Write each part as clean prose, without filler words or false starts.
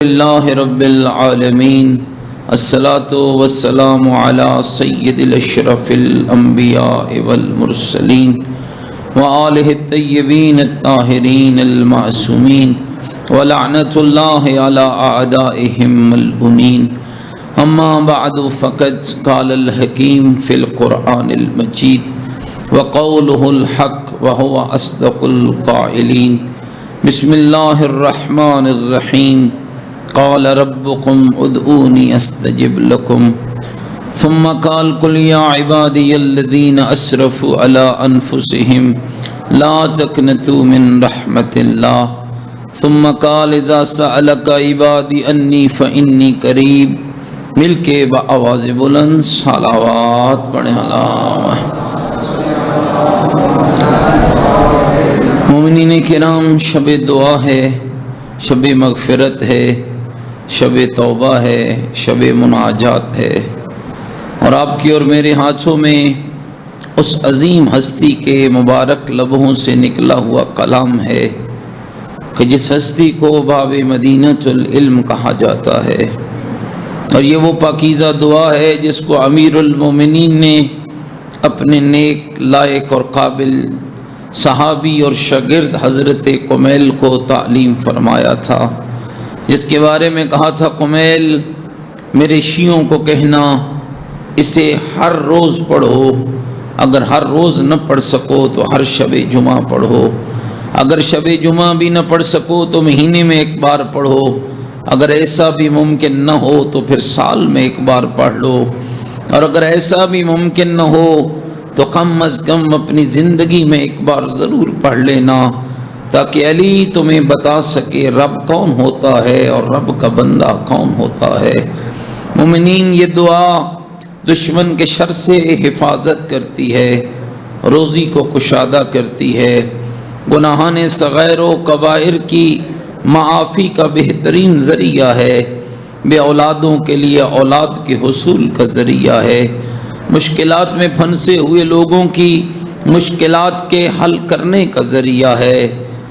اللہ رب العالمین الصلاة والسلام علی سید الاشرف الانبیاء والمرسلین وآلہ الطیبین الطاہرین المعصومین ولعنت اللہ علی اعدائہم ملعونین اما بعد فقد قال الحکیم فی القرآن المجید وقولہ الحق وہو اصدق القائلین بسم اللہ الرحمن الرحیم قال ربكم ادعوني استجب لكم ثم قال قل يا عبادي الذين اسرفوا على انفسهم لا تقنطوا من رحمة الله ثم قال اذا سألك عبادي عني فاني قريب مل کے بآواز بلند صلوات پڑھیں اللہ مومنین کرام، شب دعا ہے، شب مغفرت ہے، شب توبہ ہے، شب مناجات ہے، اور آپ کی اور میرے ہاتھوں میں اس عظیم ہستی کے مبارک لبوں سے نکلا ہوا کلام ہے کہ جس ہستی کو باب مدینۃ العلم کہا جاتا ہے، اور یہ وہ پاکیزہ دعا ہے جس کو امیر المومنین نے اپنے نیک، لائق اور قابل صحابی اور شاگرد حضرت کمیل کو تعلیم فرمایا تھا، جس کے بارے میں کہا تھا، کمیل میرے شیعوں کو کہنا اسے ہر روز پڑھو، اگر ہر روز نہ پڑھ سکو تو ہر شب جمعہ پڑھو، اگر شب جمعہ بھی نہ پڑھ سکو تو مہینے میں ایک بار پڑھو، اگر ایسا بھی ممکن نہ ہو تو پھر سال میں ایک بار پڑھ لو، اور اگر ایسا بھی ممکن نہ ہو تو کم از کم اپنی زندگی میں ایک بار ضرور پڑھ لینا، تاکہ علی تمہیں بتا سکے رب کون ہوتا ہے اور رب کا بندہ کون ہوتا ہے۔ مومنین، یہ دعا دشمن کے شر سے حفاظت کرتی ہے، روزی کو کشادہ کرتی ہے، گناہان صغائر و کبائر کی معافی کا بہترین ذریعہ ہے، بے اولادوں کے لیے اولاد کے حصول کا ذریعہ ہے، مشکلات میں پھنسے ہوئے لوگوں کی مشکلات کے حل کرنے کا ذریعہ ہے،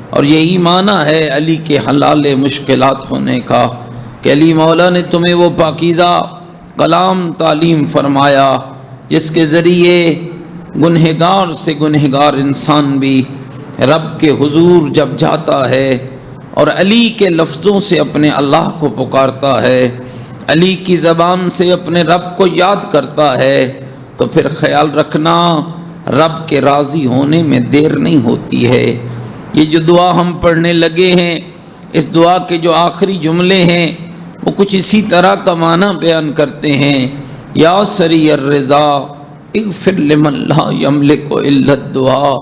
اور یہی معنی ہے علی کے حلال مشکلات ہونے کا کہ علی مولا نے تمہیں وہ پاکیزہ کلام تعلیم فرمایا جس کے ذریعے گنہگار سے گنہگار انسان بھی رب کے حضور جب جاتا ہے اور علی کے لفظوں سے اپنے اللہ کو پکارتا ہے، علی کی زبان سے اپنے رب کو یاد کرتا ہے، تو پھر خیال رکھنا رب کے راضی ہونے میں دیر نہیں ہوتی ہے۔ یہ جو دعا ہم پڑھنے لگے ہیں، اس دعا کے جو آخری جملے ہیں وہ کچھ اسی طرح کا معنی بیان کرتے ہیں، یا سری الرضا اغفر لمن لا یملک الا الدعاء،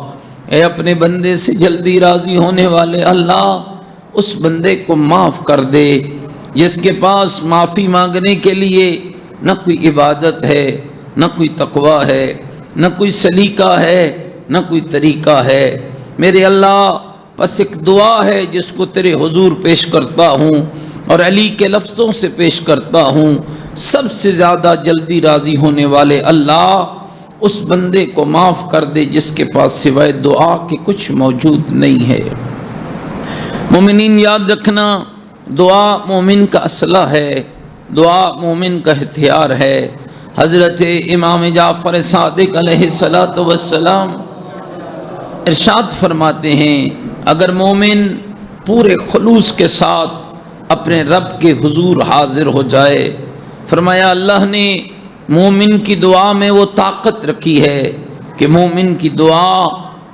اے اپنے بندے سے جلدی راضی ہونے والے اللہ، اس بندے کو معاف کر دے جس کے پاس معافی مانگنے کے لیے نہ کوئی عبادت ہے، نہ کوئی تقوی ہے، نہ کوئی سلیقہ ہے، نہ کوئی طریقہ ہے۔ میرے اللہ، بس ایک دعا ہے جس کو تیرے حضور پیش کرتا ہوں اور علی کے لفظوں سے پیش کرتا ہوں، سب سے زیادہ جلدی راضی ہونے والے اللہ، اس بندے کو معاف کر دے جس کے پاس سوائے دعا کے کچھ موجود نہیں ہے۔ مومنین، یاد رکھنا، دعا مومن کا اسلحہ ہے، دعا مومن کا ہتھیار ہے۔ حضرت امام جعفر صادق علیہ السلام ارشاد فرماتے ہیں، اگر مومن پورے خلوص کے ساتھ اپنے رب کے حضور حاضر ہو جائے، فرمایا اللہ نے مومن کی دعا میں وہ طاقت رکھی ہے کہ مومن کی دعا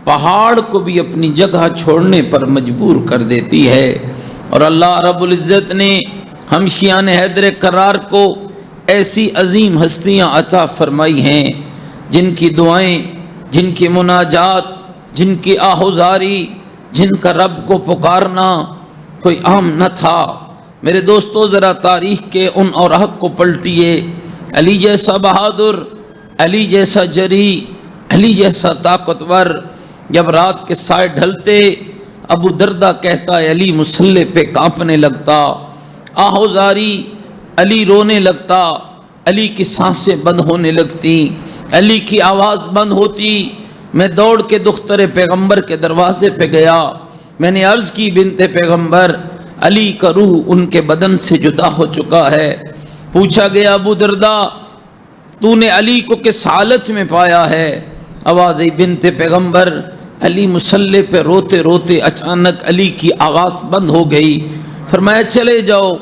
پہاڑ کو بھی اپنی جگہ چھوڑنے پر مجبور کر دیتی ہے، اور اللہ رب العزت نے ہم شیعان حیدر کرار کو ایسی عظیم ہستیاں عطا فرمائی ہیں جن کی دعائیں، جن کی مناجات، جن کی آہوزاری، جن کا رب کو پکارنا کوئی عام نہ تھا۔ میرے دوستو، ذرا تاریخ کے ان اوراق کو پلٹیے، علی جیسا بہادر، علی جیسا جری، علی جیسا طاقتور، جب رات کے سائے ڈھلتے ابو دردہ کہتا ہے علی مصلے پہ کانپنے لگتا، آہوزاری، علی رونے لگتا، علی کی سانسیں بند ہونے لگتی، علی کی آواز بند ہوتی، میں دوڑ کے دختر پیغمبر کے دروازے پہ گیا، میں نے عرض کی بنت پیغمبر علی کا روح ان کے بدن سے جدا ہو چکا ہے۔ پوچھا گیا ابو درداء تو نے علی کو کس حالت میں پایا ہے؟ آواز بنت پیغمبر، علی مصلی پہ روتے روتے اچانک علی کی آواز بند ہو گئی۔ فرمایا چلے جاؤ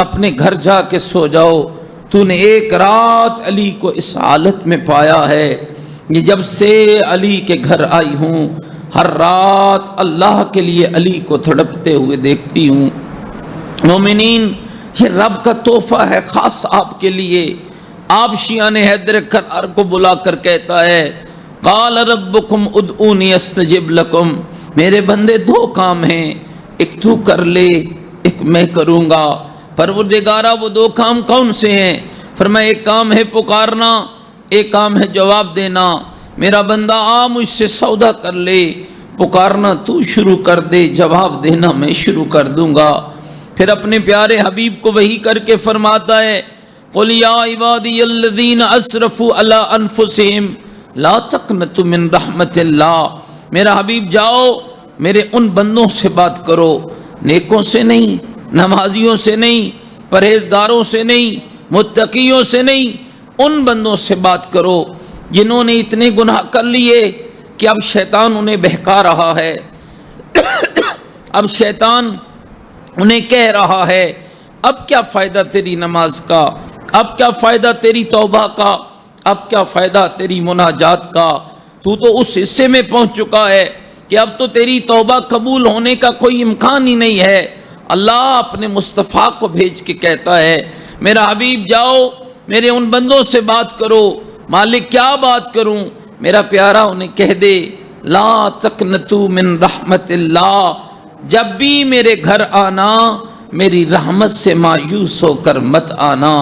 اپنے گھر جا کے سو جاؤ، تو نے ایک رات علی کو اس حالت میں پایا ہے۔ یہ جب سے علی کے گھر آئی ہوں ہر رات اللہ کے لیے علی کو تڑپتے ہوئے دیکھتی ہوں۔ مومنین، یہ رب کا تحفہ ہے خاص آپ کے لیے۔ آپ شیعان حیدر کرار کو بلا کر کہتا ہے قال ربکم ادعونی استجب لکم، میرے بندے دو کام ہیں، ایک تو کر لے ایک میں کروں گا۔ پروردگارہ وہ دو کام کون سے ہیں؟ فرمایا ایک کام ہے پکارنا، ایک کام ہے جواب دینا۔ میرا بندہ آ مجھ سے سودا کر لے، پکارنا تو شروع کر دے، جواب دینا میں شروع کر دوں گا۔ پھر اپنے پیارے حبیب کو وحی کر کے فرماتا ہے قل یا عبادی الذین اسرفوا علی انفسہم لا تقنطوا من رحمت اللہ، میرا حبیب جاؤ میرے ان بندوں سے بات کرو، نیکوں سے نہیں، نمازیوں سے نہیں، پرہیزگاروں سے نہیں، متقیوں سے نہیں، ان بندوں سے بات کرو جنہوں نے اتنے گناہ کر لیے کہ اب شیطان انہیں بہکا رہا ہے، اب شیطان انہیں کہہ رہا ہے اب کیا فائدہ تیری نماز کا، اب کیا فائدہ تیری توبہ کا، اب کیا فائدہ تیری مناجات کا، تو اس حصے میں پہنچ چکا ہے کہ اب تو تیری توبہ قبول ہونے کا کوئی امکان ہی نہیں ہے۔ اللہ اپنے مصطفیٰ کو بھیج کے کہتا ہے میرا حبیب جاؤ میرے ان بندوں سے بات کرو۔ مالک کیا بات کروں؟ میرا پیارا انہیں کہہ دے لا تقنطوا من رحمت اللہ، جب بھی میرے گھر آنا میری رحمت سے مایوس ہو کر مت آنا،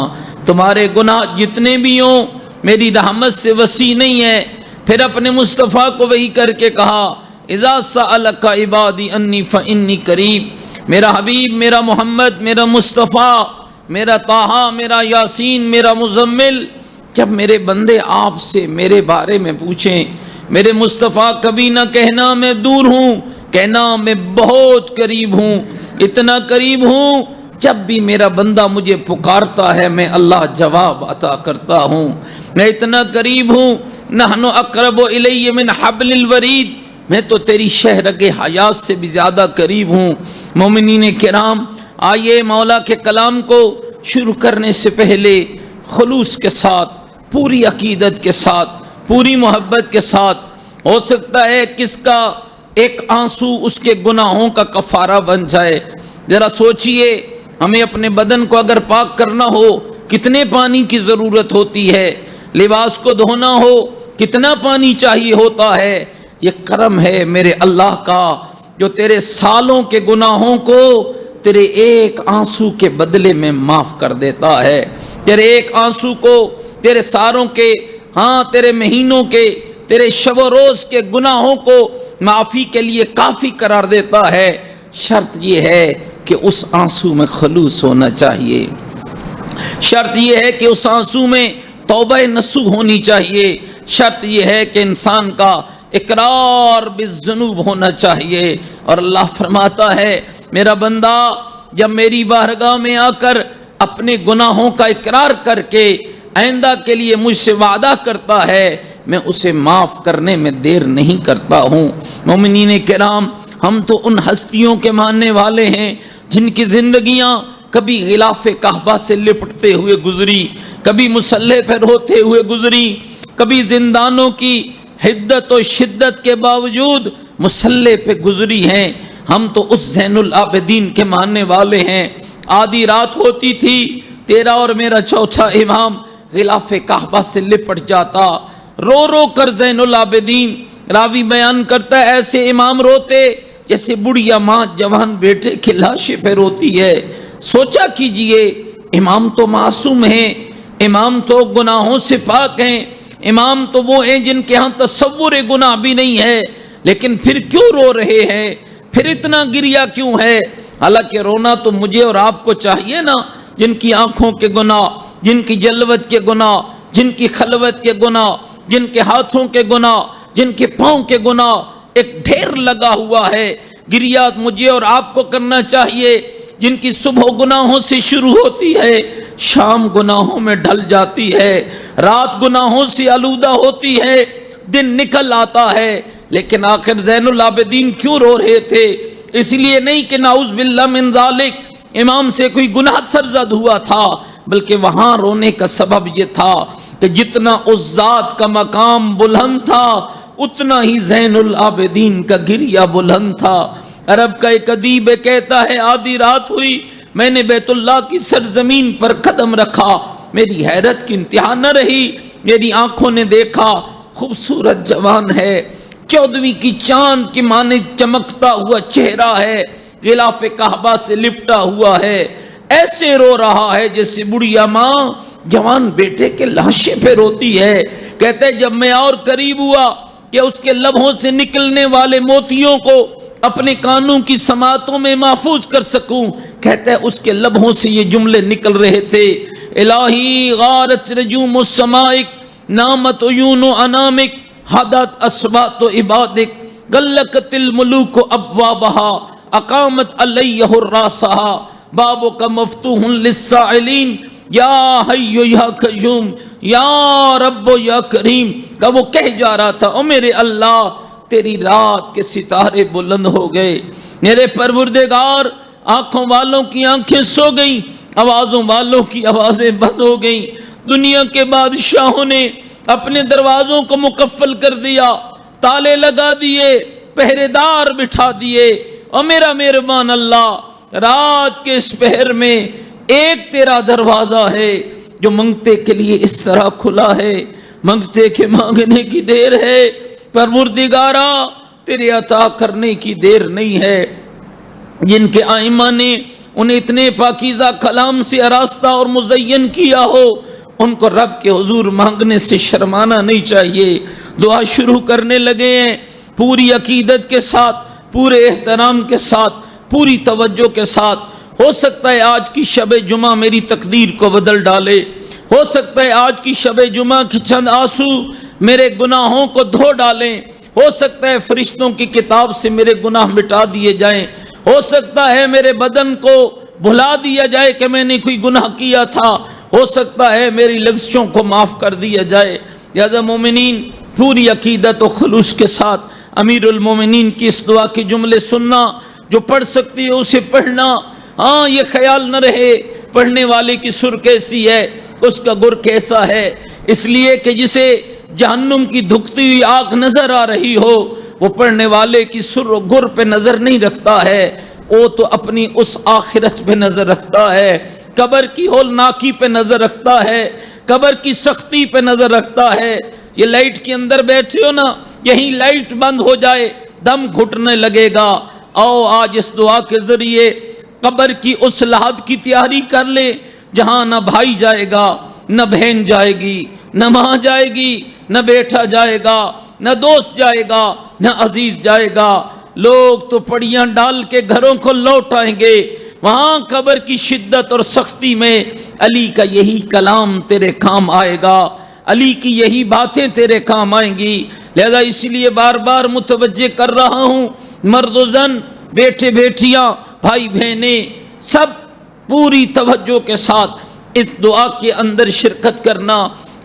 تمہارے گناہ جتنے بھی ہوں میری رحمت سے وسیع نہیں ہے۔ پھر اپنے مصطفیٰ کو وحی کر کے کہا اذا سألک عبادی انی فانی قریب، میرا حبیب، میرا محمد، میرا مصطفیٰ، میرا طٰہٰ، میرا یاسین، میرا مزمل، جب میرے بندے آپ سے میرے بارے میں پوچھیں، میرے مصطفیٰ کبھی نہ کہنا میں دور ہوں، کہنا میں بہت قریب ہوں، اتنا قریب ہوں جب بھی میرا بندہ مجھے پکارتا ہے میں اللہ جواب عطا کرتا ہوں، میں اتنا قریب ہوں نحن اقرب الی من حبل الورید، میں تو تیری شہرگ حیات سے بھی زیادہ قریب ہوں۔ مومنین کرام، آئیے مولا کے کلام کو شروع کرنے سے پہلے خلوص کے ساتھ، پوری عقیدت کے ساتھ، پوری محبت کے ساتھ، ہو سکتا ہے کس کا ایک آنسو اس کے گناہوں کا کفارہ بن جائے۔ ذرا سوچئے ہمیں اپنے بدن کو اگر پاک کرنا ہو کتنے پانی کی ضرورت ہوتی ہے، لباس کو دھونا ہو کتنا پانی چاہیے ہوتا ہے۔ یہ کرم ہے میرے اللہ کا جو تیرے سالوں کے گناہوں کو تیرے ایک آنسو کے بدلے میں معاف کر دیتا ہے، تیرے ایک آنسو کو تیرے سالوں کے، تیرے مہینوں کے، تیرے شب و روز کے گناہوں کو معافی کے لیے کافی قرار دیتا ہے۔ شرط یہ ہے کہ اس آنسو میں خلوص ہونا چاہیے، شرط یہ ہے کہ اس آنسو میں توبہ نصوح ہونی چاہیے، شرط یہ ہے کہ انسان کا اقرار بالذنوب ہونا چاہیے۔ اور اللہ فرماتا ہے میرا بندہ جب میری بارگاہ میں آ کر اپنے گناہوں کا اقرار کر کے آئندہ کے لیے مجھ سے وعدہ کرتا ہے میں اسے معاف کرنے میں دیر نہیں کرتا ہوں۔ مومنین کرام، ہم تو ان ہستیوں کے ماننے والے ہیں جن کی زندگیاں کبھی غلاف کعبہ سے لپٹتے ہوئے گزری، کبھی مصلی پہ روتے ہوئے گزری، کبھی زندانوں کی حدت و شدت کے باوجود مصلی پہ گزری ہیں۔ ہم تو اس زین العابدین کے ماننے والے ہیں۔ آدھی رات ہوتی تھی، تیرا اور میرا چوتھا امام غلاف کعبہ سے لپٹ جاتا، رو رو کر زین العابدین، راوی بیان کرتا ہے ایسے امام روتے جیسے بڑھیا ماں جوان بیٹے کی لاشیں پہ روتی ہے۔ سوچا کیجئے امام تو معصوم ہیں، امام تو گناہوں سے پاک ہیں، امام تو وہ ہیں جن کے ہاں تصور گناہ بھی نہیں ہے، لیکن پھر کیوں رو رہے ہیں؟ پھر اتنا گریا کیوں ہے؟ حالانکہ رونا تو مجھے اور آپ کو چاہیے نا، جن کی آنکھوں کے گناہ، جن کی جلوت کے گناہ، جن کی خلوت کے گناہ، جن کے ہاتھوں کے گناہ، جن کے پاؤں کے گناہ ایک ڈھیر لگا ہوا ہے۔ گریا مجھے اور آپ کو کرنا چاہیے۔ جن کی صبح گناہوں سے شروع ہوتی ہے، شام گناہوں میں ڈھل جاتی ہے، رات گناہوں سے آلودہ ہوتی ہے، دن نکل آتا ہے، لیکن آخر زین العابدین کیوں رو رہے تھے؟ اس لیے نہیں کہ نعوذ باللہ من ذالک امام سے کوئی گناہ سرزد ہوا تھا، بلکہ وہاں رونے کا سبب یہ تھا کہ جتنا اس ذات کا مقام بلند تھا اتنا ہی زین العابدین کا گریہ بلند تھا۔ عرب کا ایک ادیب کہتا ہے، آدھی رات ہوئی، میں نے بیت اللہ کی سرزمین پر قدم رکھا، میری حیرت کی انتہا نہ رہی، میری آنکھوں نے دیکھا خوبصورت جوان ہے، 14ویں کی چاند کی مانند چمکتا ہوا چہرہ ہے، غلاف کعبہ سے لپٹا ہوا ہے، ایسے رو رہا ہے جیسے بڑھیا ماں جوان بیٹے کے لاشے پہ روتی ہے۔ کہتے ہیں جب میں اور قریب ہوا کہ اس کے لبوں سے نکلنے والے موتیوں کو اپنے کانوں کی سماعتوں میں محفوظ کر سکوں، کہتے ہیں اس کے لبوں سے یہ جملے نکل رہے تھے، الہی غارت رجوم السمائک، نامت عیون انامک، حدت اسبات عبادک، غلقت الملوک ابوابہا، اقامت علیہ الراسہا، بابک مفتوح للسائلین، یا حی یا قیوم یا رب یا کریم۔ کہ وہ کہہ جا رہا تھا، او میرے اللہ تیری رات کے ستارے بلند ہو گئے، میرے پروردگار آنکھوں والوں کی آنکھیں سو گئیں، آوازوں والوں کی آوازیں بند ہو گئیں، دنیا کے بادشاہوں نے اپنے دروازوں کو مقفل کر دیا، تالے لگا دیے، پہرے دار بٹھا دیے، اور میرا مہربان اللہ رات کے اس پہر میں ایک تیرا دروازہ ہے جو منگتے کے لیے اس طرح کھلا ہے، منگتے کے مانگنے کی دیر ہے، پروردگارا تیرے عطا کرنے کی دیر نہیں ہے۔ جن کے آئمہ نے انہیں اتنے پاکیزہ کلام سے آراستہ اور مزین کیا ہو، ان کو رب کے حضور مانگنے سے شرمانا نہیں چاہیے۔ دعا شروع کرنے لگے ہیں پوری عقیدت کے ساتھ، پورے احترام کے ساتھ، پوری توجہ کے ساتھ۔ ہو سکتا ہے آج کی شب جمعہ میری تقدیر کو بدل ڈالے، ہو سکتا ہے آج کی شب جمعہ کی چند آنسو میرے گناہوں کو دھو ڈالیں، ہو سکتا ہے فرشتوں کی کتاب سے میرے گناہ مٹا دیے جائیں، ہو سکتا ہے میرے بدن کو بھلا دیا جائے کہ میں نے کوئی گناہ کیا تھا، ہو سکتا ہے میری لغزشوں کو معاف کر دیا جائے۔ لہذا مومنین پوری عقیدت و خلوص کے ساتھ امیر المومنین کی اس دعا کے جملے سننا، جو پڑھ سکتی ہے اسے پڑھنا۔ ہاں یہ خیال نہ رہے پڑھنے والے کی سر کیسی ہے، اس کا گر کیسا ہے، اس لیے کہ جسے جہنم کی دھکتی ہوئی آگ نظر آ رہی ہو وہ پڑھنے والے کی سر و گر پہ نظر نہیں رکھتا ہے، وہ تو اپنی اس آخرت پہ نظر رکھتا ہے، قبر کی ہولناکی پہ نظر رکھتا ہے، قبر کی سختی پہ نظر رکھتا ہے۔ یہ لائٹ کے اندر بیٹھے ہو نا، یہیں لائٹ بند ہو جائے دم گھٹنے لگے گا۔ آؤ آج اس دعا کے ذریعے قبر کی اس لحد کی تیاری کر لے جہاں نہ بھائی جائے گا، نہ بہن جائے گی، نہ ماں جائے گی، نہ بیٹا جائے گا، نہ دوست جائے گا، نہ عزیز جائے گا۔ لوگ تو پڑیاں ڈال کے گھروں کو لوٹ آئیں گے، وہاں قبر کی شدت اور سختی میں علی کا یہی کلام تیرے کام آئے گا، علی کی یہی باتیں تیرے کام آئیں گی۔ لہذا اس لیے بار بار متوجہ کر رہا ہوں، مرد و زن، بیٹے بیٹیاں، بھائی بہنیں، سب پوری توجہ کے ساتھ اس دعا کے اندر شرکت کرنا،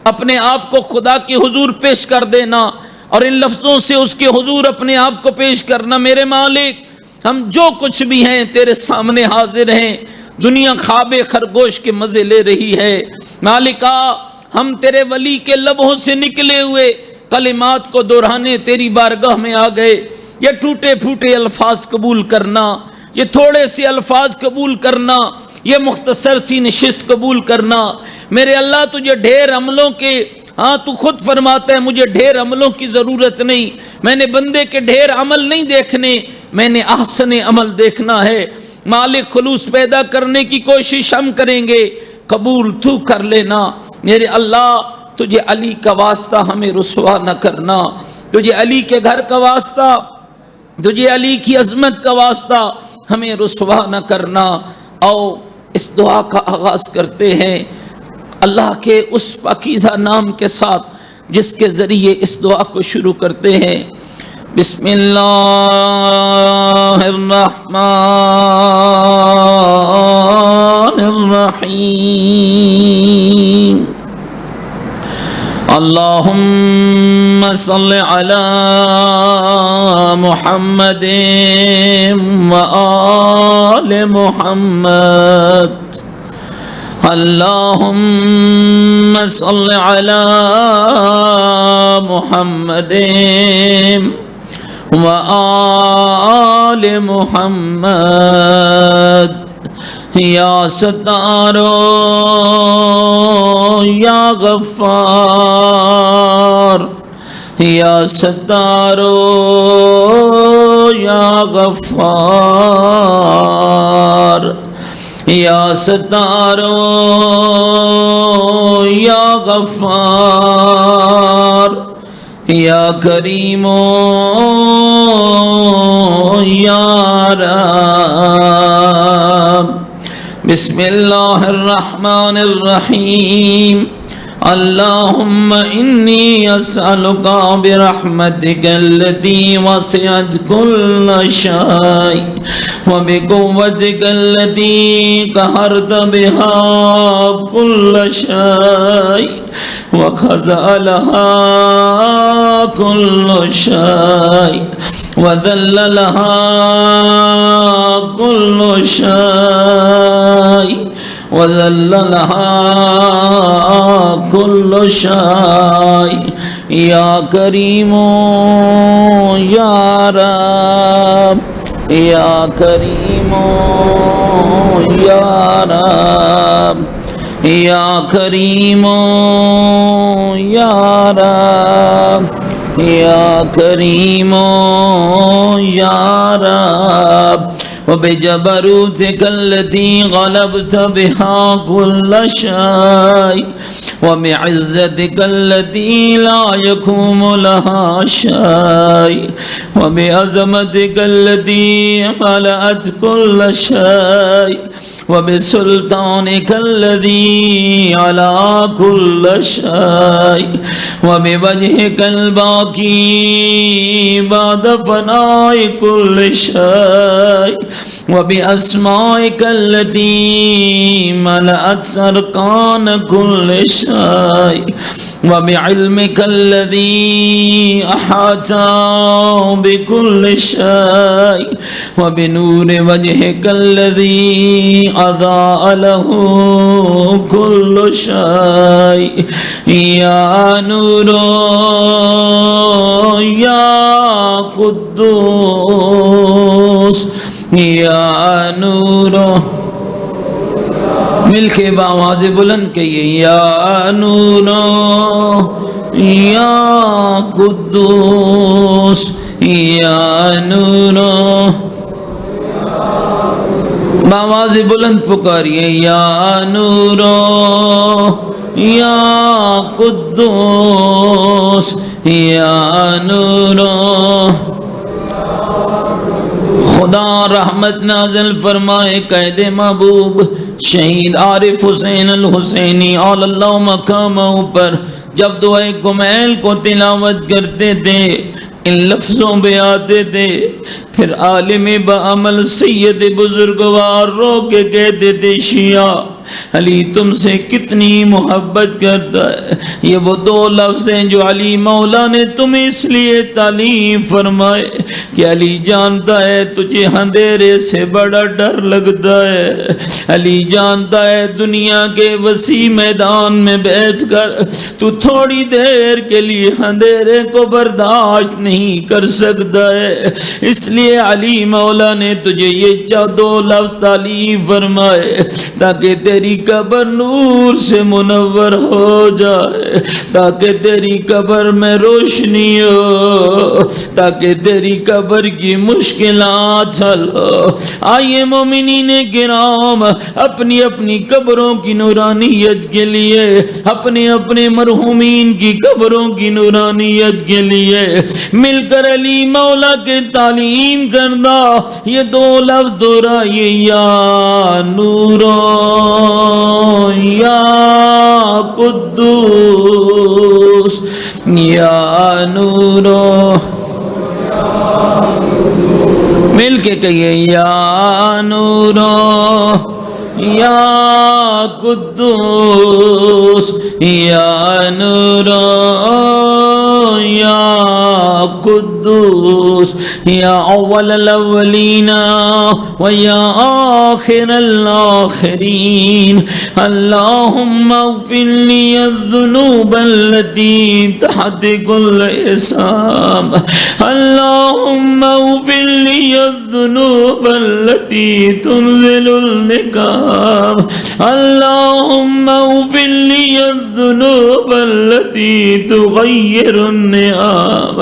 اپنے آپ کو خدا کے حضور پیش کر دینا اور ان لفظوں سے اس کے حضور اپنے آپ کو پیش کرنا، میرے مالک ہم جو کچھ بھی ہیں تیرے سامنے حاضر ہیں، دنیا خواب خرگوش کے مزے لے رہی ہے، مالکا ہم تیرے ولی کے لبوں سے نکلے ہوئے کلمات کو دہرانے تیری بارگاہ میں آ گئے۔ یہ ٹوٹے پھوٹے الفاظ قبول کرنا، یہ تھوڑے سے الفاظ قبول کرنا، یہ مختصر سی نشست قبول کرنا۔ میرے اللہ تجھے ڈھیر عملوں کے، ہاں تو خود فرماتا ہے مجھے ڈھیر عملوں کی ضرورت نہیں، میں نے بندے کے ڈھیر عمل نہیں دیکھنے، میں نے احسن عمل دیکھنا ہے۔ مالک خلوص پیدا کرنے کی کوشش ہم کریں گے، قبول تو کر لینا۔ میرے اللہ تجھے علی کا واسطہ ہمیں رسوا نہ کرنا، تجھے علی کے گھر کا واسطہ، تجھے علی کی عظمت کا واسطہ ہمیں رسوا نہ کرنا۔ آؤ اس دعا کا آغاز کرتے ہیں اللہ کے اس پاکیزہ نام کے ساتھ جس کے ذریعے اس دعا کو شروع کرتے ہیں۔ بسم اللہ الرحمن الرحیم اللہم صل علی محمد و آل محمد اللہم صل علی محمد و آل محمد یا ستارو یا غفار یا ستارو یا غفار یا ستارو یا غفار یا کریم یا رب بسم اللہ الرحمن الرحیم اللہم انی اسألک برحمتک التي وسعت كل شيء وبقوتك التي قهرت بها كل شيء وخزأ لها كل شيء وذل لها كل شيء وذل لها كل شيء يا كريم يا رب يا كريم يا رب يا كريم يا رب يا كريم يا رب وبجبروتك التي غلبت بها كل شيء وبعزتك التي لا يقوم لها شيء وبعظمتك التي ملأت كل شيء وبسلطانك الذي على كل شيء وبوجهك الباقي بعد فناء كل شيء وبأسمائك التي ملأت أركان كل شيء وبعلمك الذي أحاط بكل شيء وبنور وجهك الذي أضاء له كل شيء يا نور يا قدوس یا نور مل کے بآواز بلند کہیے یا نور یا قدوس یا نور بآواز بلند پکاریے یا نور یا قدوس یا نور خدا رحمت نازل فرمائے قید محبوب شہید عارف حسین الحسینی علی اللہ مقامہ پر جب دعائے کمیل کو تلاوت کرتے تھے ان لفظوں پہ آتے تھے پھر عالم بعمل سید بزرگوار رو کے کہتے تھے شیعہ علی تم سے کتنی محبت کرتا ہے یہ وہ دو لفظ ہیں جو علی مولا نے تمہیں اس لیے تعلیم فرمائے کہ علی جانتا ہے تجھے اندھیرے سے بڑا ڈر لگتا ہے علی جانتا ہے دنیا کے وسیع میدان میں بیٹھ کر تو تھوڑی دیر کے لیے اندھیرے کو برداشت نہیں کر سکتا ہے اس لیے علی مولا نے تجھے یہ دو لفظ تعلیم فرمائے تاکہ تیری قبر نور سے منور ہو جائے تاکہ تیری قبر میں روشنی ہو تاکہ تیری قبر کی مشکلات حل ہو آئیے مومنین کرام اپنی اپنی قبروں کی نورانیت کے لیے اپنے اپنے مرحومین کی قبروں کی نورانیت کے لیے مل کر علی مولا کے تعلیم کردہ یہ دو لفظ دہرائیے یا نور یا قدوس یا نور مل کے کہیے یا نورو یا قدوس یا نورو یا قدوس یا اول الاولین و یا آخر الاخرین اللہم اغفر لی الذنوب التي تحت كل اسام اللہم اغفر لی الذنوب التي تنزل النقام اللہم اغفر لی الذنوب التي تغیر النعام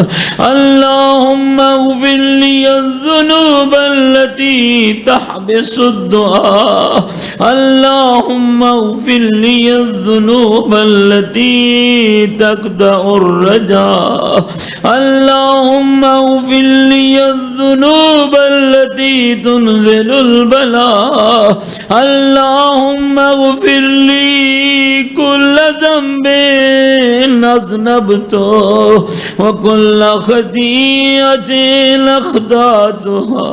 اللہم اغفر لی الذنوب التي تحبس الدعاء اللہم اغفر لی الذنوب التي تقطع الرجاء اللہم اغفر لی الذنوب التي تنزل البلاء اللہم اغفر لی كل ذنب اذنبت وكل خطيئة اخطأتها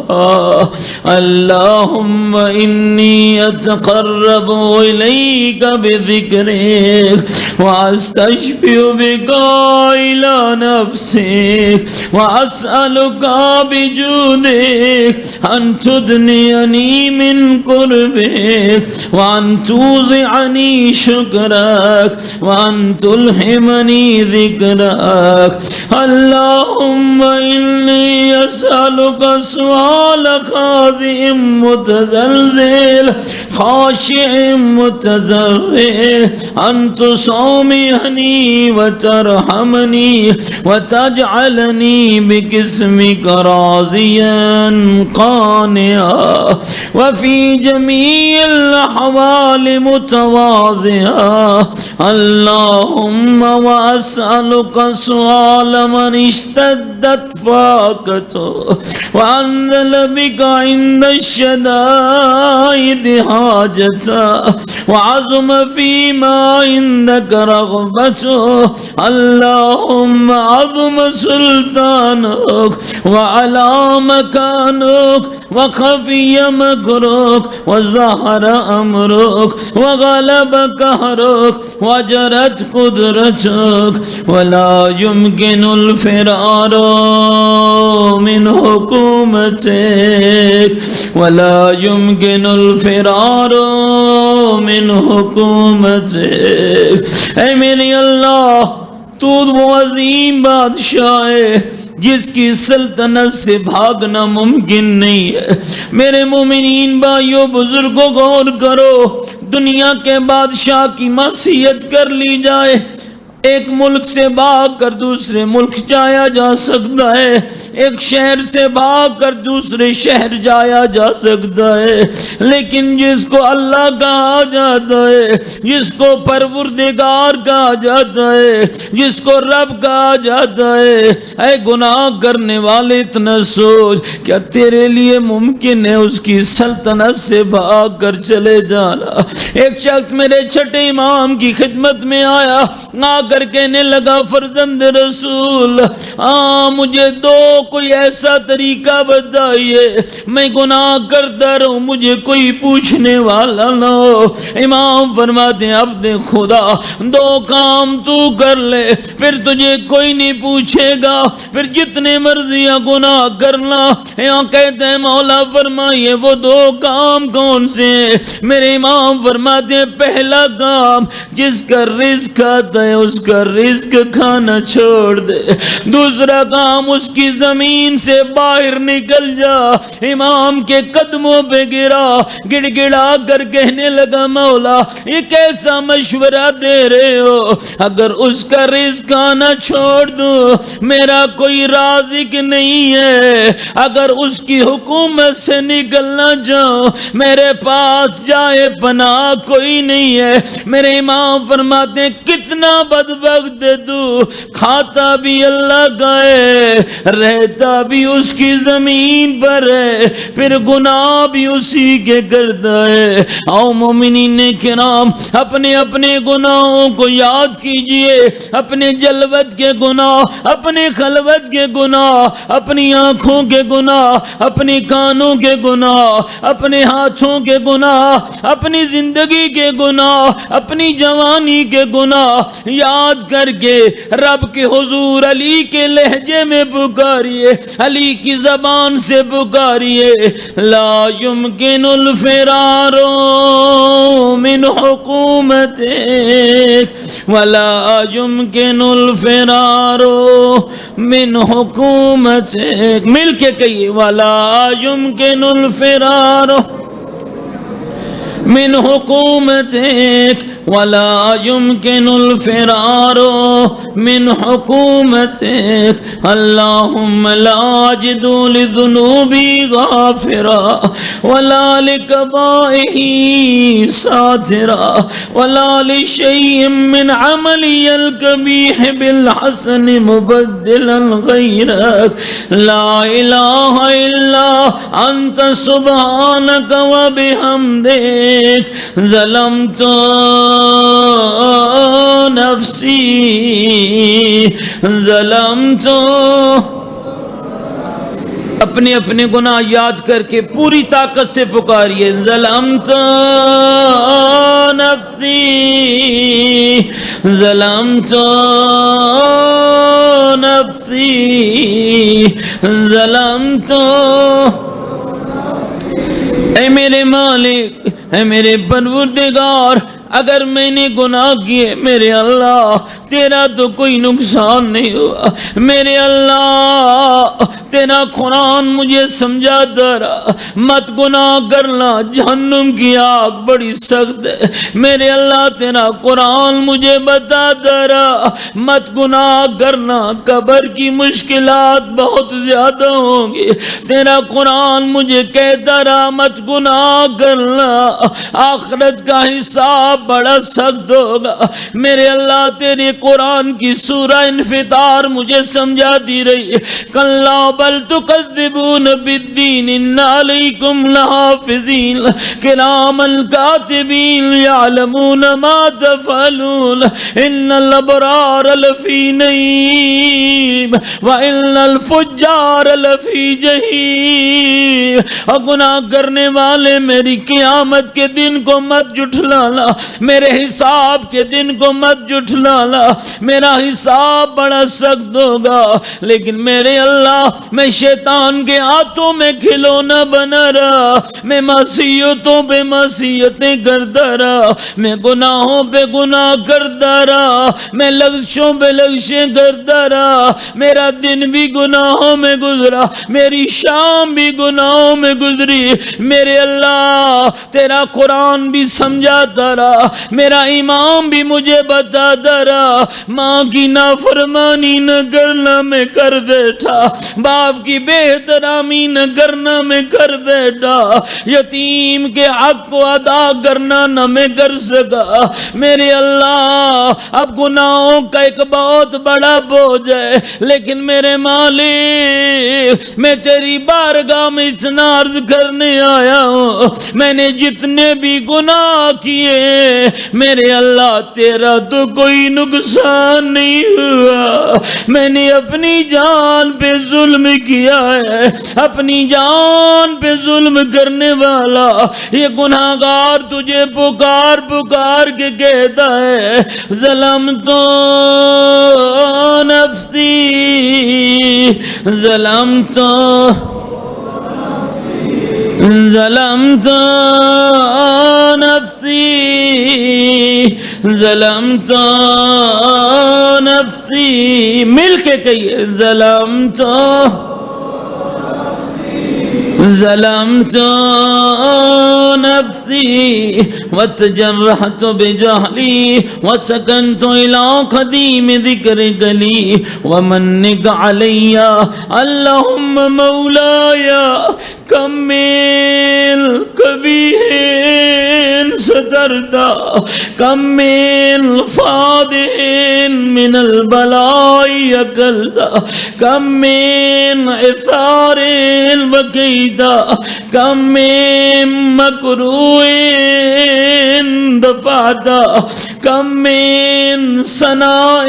اللهم إني أتقرب إليك بذكرك وأستشفع بك إلى نفسك وأسألك بجودك أن تدنيني من قربك وأن توزعني شكرك وأن تلهمني ذكرك اللهم إني أسألك سؤال خاضع متزلزل خاشع متضرع أن تصامحني وترحمني وتجعلني باسمك راضيا قانعا وفي جميع الأحوال متواضعا اللهم وأسألك سؤال من اشتدت فاقته وأنزل بك عند الشدائد حاجته وعظم فيما عندك رغبته اللهم عظم سلطانك وعلى مكانك وخفي مكرك وظهر أمرك وغلب قهرك وجرت قدرتك ولا يمكن الفرار من حكومتك ولا يمكن الفرار من حكومتك اے میری اللہ تو وہ عظیم بادشاہ ہے جس کی سلطنت سے بھاگنا ممکن نہیں ہے۔ میرے مومنین بھائیوں بزرگوں غور کرو، دنیا کے بادشاہ کی معصیت کر لی جائے، ایک ملک سے بھاگ کر دوسرے ملک جایا جا سکتا ہے، ایک شہر سے بھاگ کر دوسرے شہر جایا جا سکتا ہے، لیکن جس کو اللہ کہا جاتا ہے، جس کو پروردگار کہا جاتا ہے، جس کو رب کہا جاتا ہے، اے گناہ کرنے والے اتنا سوچ، کیا تیرے لیے ممکن ہے اس کی سلطنت سے بھاگ کر چلے جانا؟ ایک شخص میرے چھٹے امام کی خدمت میں آیا، کر کہنے لگا فرزند رسول مجھے کوئی ایسا طریقہ بتائیے میں گناہ کرتا رہوں مجھے کوئی پوچھنے والا نہ ہو۔ امام فرماتے ہیں عبد خدا 2 کام تو کر لے پھر تجھے کوئی نہیں پوچھے گا، پھر جتنے مرضیاں گناہ کرنا۔ یہاں کہتے ہیں مولا فرمائیے وہ 2 کام کون سے ہیں؟ میرے امام فرماتے ہیں پہلا کام جس کا رزق آتا ہے اس کا رزق کھانا چھوڑ دے، دوسرا کام اس کی زمین سے باہر نکل جا۔ امام کے قدموں پہ گرا، گڑ گڑا کر کہنے لگا مولا یہ کیسا مشورہ دے رہے ہو؟ اگر اس کا رزق آنا چھوڑ دوں میرا کوئی رازق نہیں ہے، اگر اس کی حکومت سے نکلنا چاہوں میرے پاس جائے پناہ کوئی نہیں ہے۔ میرے امام فرماتے ہیں کتنے کتنا بدبخت ہے تو، کھاتا بھی اللہ کا ہے، رہتا بھی اس کی زمین پر ہے، پھر گناہ بھی اسی کے کرتا ہے۔ آؤ مومنین کرام، اپنے اپنے گناہوں کو یاد کیجئے، اپنے جلوت کے گناہ، اپنے خلوت کے گناہ، اپنی آنکھوں کے گناہ، اپنی کانوں کے گناہ، اپنے ہاتھوں کے گناہ، اپنی زندگی کے گناہ، اپنی جوانی کے گناہ یاد کر کے رب کے حضور علی کے لہجے میں پکاریے، علی کی زبان سے پکاریے۔ لا يمكن الفرار من حکومتك ولا يمكن الفرار من حکومتك، مل کے کہیے، ولا يمكن الفرار من حکومتك ولا يمكن الفرار من حکومتك، اللهم لا أجد لذنوبي غافرا ولا لكبائه ساترا ولا لشيء من عملي القبيح بالحسن مبدلا غيرك، لا إله إلا أنت سبحانك وبحمدك ظلمت نفسی ظلمت۔ اپنے اپنے گناہ یاد کر کے پوری طاقت سے پکاریے، ظلمت نفسی ظلمت نفسی ظلمت۔ اے میرے مالک، اے میرے پروردگار، اگر میں نے گناہ کیے میرے اللہ تیرا تو کوئی نقصان نہیں ہوا، میرے اللہ تیرا قرآن مجھے سمجھاتا رہا مت گناہ کرنا، جہنم کی آگ بڑی سخت ہے، میرے اللہ تیرا قرآن مجھے بتاتا رہا مت گناہ کرنا، قبر کی مشکلات بہت زیادہ ہوں گی، تیرا قرآن مجھے کہتا رہا مت گناہ کرنا، آخرت کا حساب بڑا سخت ہوگا، میرے اللہ تیرے قرآن کی سورہ انفطار مجھے سمجھاتی رہی، کلا بل تکذبون بالدین ان علیکم لحافظین کراما کاتبین یعلمون ما تفعلون ان الابرار لفی نعیم وان الفجار لفی جحیم۔ اور گناہ کرنے والے میری قیامت کے دن کو مت جھٹلانا، میرے حساب کے دن کو مت جھٹلانا، میرا حساب بڑا سخت ہوگا، لیکن میرے اللہ میں شیطان کے ہاتھوں میں کھلونا بنا رہا، میں معصیتوں پہ معصیتیں کرتا رہا، میں گناہوں پہ گناہ کرتا رہا، میں لغزشوں پہ لغزشیں کرتا رہا، میرا دن بھی گناہوں میں گزرا، میری شام بھی گناہوں میں گزری، میرے اللہ تیرا قرآن بھی سمجھاتا رہا، میرا امام بھی مجھے بتاتا رہا ماں کی نافرمانی نہ کرنا میں کر بیٹھا، باپ کی بے احترامی نہ کرنا میں کر بیٹھا، یتیم کے حق کو ادا کرنا نہ میں کر سکا، میرے اللہ اب گناہوں کا ایک بہت بڑا بوجھ ہے، لیکن میرے مالک میں تیری بارگاہ میں اتنا عرض کرنے آیا ہوں، میں نے جتنے بھی گناہ کیے میرے اللہ تیرا تو کوئی نقصان نہیں ہوا، میں نے اپنی جان پہ ظلم کیا ہے، اپنی جان پہ ظلم کرنے والا یہ گناہگار تجھے پکار پکار کے کہتا ہے ظلمت نفسی ظلمت ظلمت نفسی ظلمت نفسی، مل کے کہیے ظلمت ظلمت نفسی نفسي وتجرحت بجهلي وسكنت إلى قديم ذكرك لي ومنك علي اللهم مولاي كم من قبيح سترت كم من فاضح من البلاء أكلت كم من إثار وكيد كم من مكروه دفعت كم من ثناء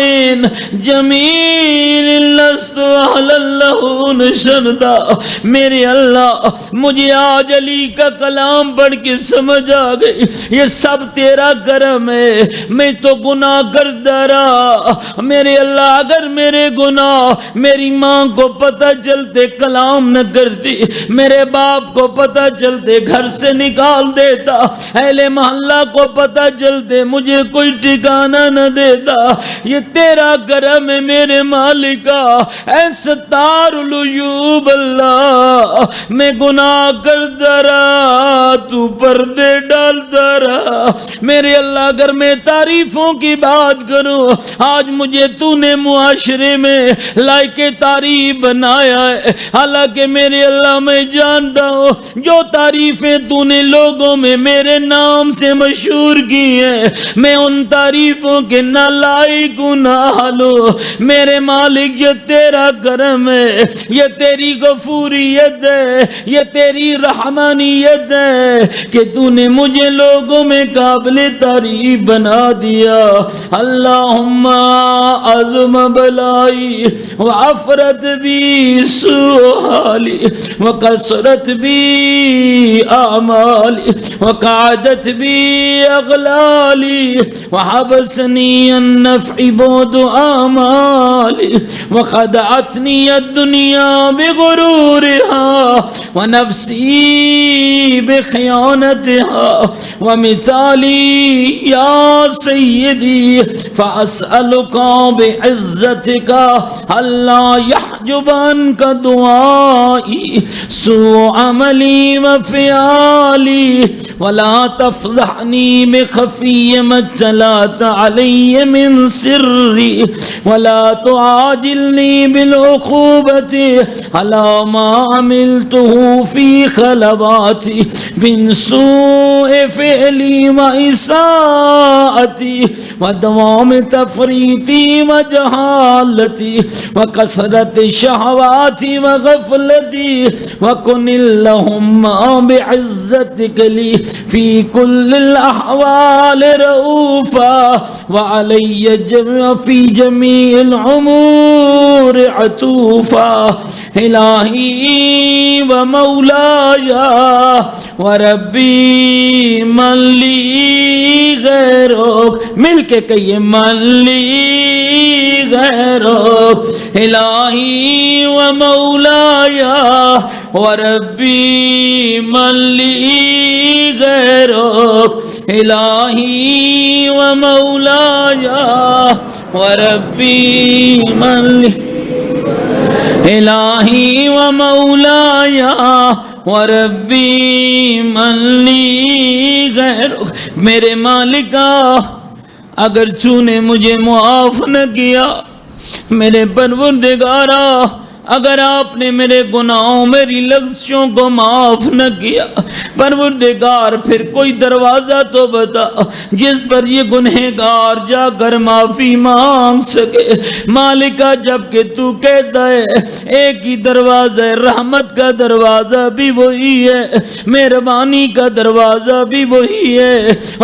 جمیل لست اہلا له نشردا. میرے اللہ مجھے آج علی کا کلام پڑھ کے سمجھ آ گئی یہ سب تیرا کرم ہے. میں تو گناہ کرتا رہا میرے اللہ. اگر میرے گناہ میری ماں کو پتہ چلتے کلام نہ کرتی, میرے باپ کو پتہ چلتے گھر سے نکال دیتا, اہل محلہ کو پتہ چلتے مجھے کوئی ٹھکانہ نہ دیتا. یہ تیرا کرم ہے میرے مالکا. اے ستار العیوب اللہ, میں گناہ کرتا رہا تو پردے ڈالتا رہا. میرے اللہ اگر میں تعریفوں کی بات کروں, آج مجھے تو نے معاشرے میں لائق تعریف بنایا ہے. حالانکہ میرے اللہ میں جانتا ہوں جو تعریفیں تو نے لوگوں میں میرے نام سے مشہور کی ہیں میں ان تعریفوں کے نہ لائق نہ حالو. میرے مالک یہ تیرا کرم ہے, یہ تیری غفوریت ہے, یہ تیری رحمانیت ہے کہ تو نے مجھے لوگوں میں قابل تعریف بنا دیا. اللہم عظم بلائی وعفرت بی سوحالی وقصرت بی اعمالی وقعدت بی اغلالی وحبسنی النفع بود آمالی وخدعتنی الدنیا بغرورها ونفسی بخیانتها ومثالی یا سیدی فاسألک بعزتک اللہ یحجب عنک دعائی سوء عملی وفعالی ولا تفضحنی بخفی ما اطلعت علی من سری ولا تعاجلنی بالعقوبت على ما عملته في خلواتي من سوء فعلي وإساءتي ودوام تفريطي وجهالتي وكثرة شهواتي وغفلتي وكن اللهم بعزتك لي في كل الأحوال رؤوفا وعلي في جميع الأمور عطوفا. الہی و مولایا و ربی من لی غیرک. مل کے کہیے من لی غیرک. الہی و مولایا و ربی من لی غیرک. الہی و مولایا و ربی من لی الہی و مولایا و ربی من لی غیرک. میرے مالکا اگر تو نے مجھے معاف نہ کیا, میرے پروردگارا اگر آپ نے میرے گناہوں میری لغزشوں کو معاف نہ کیا, پروردگار پھر کوئی دروازہ تو بتا جس پر یہ گنہگار جا کر معافی مانگ سکے. مالکہ جب کہ تو کہتا ہے ایک ہی دروازہ ہے, رحمت کا دروازہ بھی وہی ہے, مہربانی کا دروازہ بھی وہی ہے,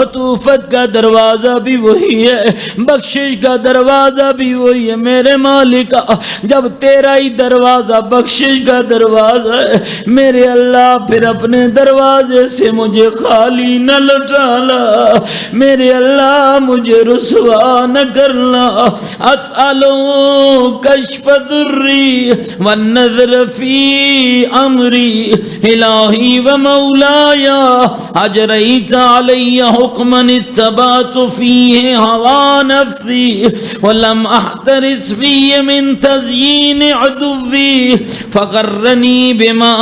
عطوفت کا دروازہ بھی وہی ہے, بخشش کا دروازہ بھی وہی ہے. میرے مالکہ جب تیرا ہی دروازہ بخشش کا دروازہ ہے, میرے اللہ پھر اپنے دروازے سے مجھے خالی نہ لٹانا. میرے اللہ مجھے رسوا نہ کرنا. اسألو کشف ضری والنظر فی امری. الہی و مولایا اجریت علی حکما اتبعت فیہ ہوا نفسی ولم احترس فی من تزیین عدو حظي فغرني بما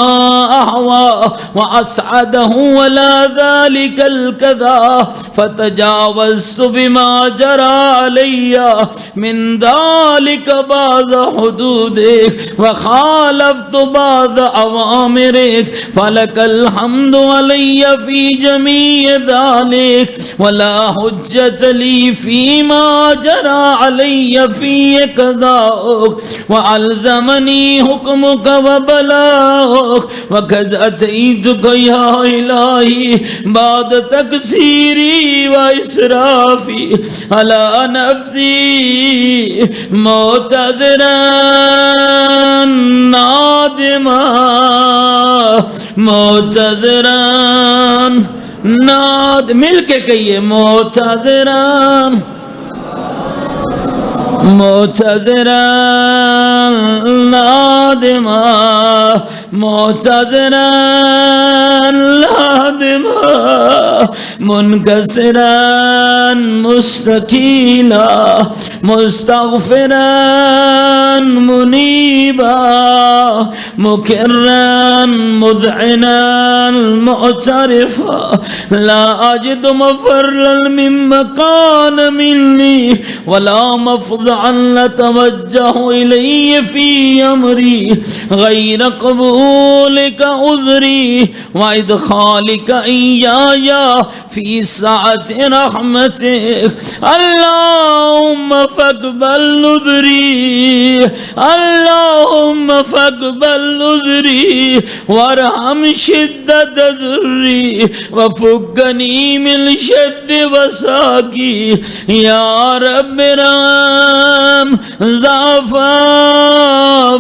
أهوى وأسعده ولا ذلك الكذا فتجاوزت بما جرى علي من ذلك بعض حدودك وخالفت بعض أوامرك فلك الحمد علي في جميع ذلك ولا حجة لي فيما جرى علي في قضاءك وألزمني حكمك وبلاغك وقد أتيتك يا إلهي بعد تقصيري وإسرافي على نفسي معتذرا نادما معتذرا مل کے کہیے معتذرا معتذرا نادما معتذرا نادما منكسرا مستقيلا مستغفرا منيبا مكرا مذعنا معترفا لا أجد مفرا من مكان مني ولا مفزعا لتوجه إلي في أمري غير قبولك عذري وإدخالك إياي في سعة رحمتك اللهم فاقبل نذري اللهم فاقبل نذري وارحم شدة ذري وفقني من شد وساقي يا رب رحم ضعف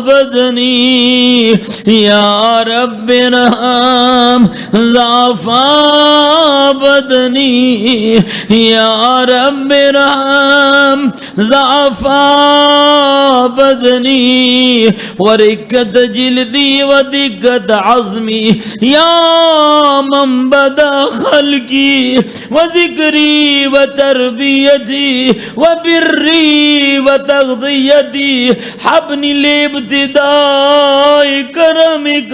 بدني يا رب رحم ضعف بدني يا رب رحم ضعف بدني ورقة جلدي ودقة عظمي يا من بدا خلقي وذكري وتربيتي وبري وتغذيتي حبني لابتداء كرمك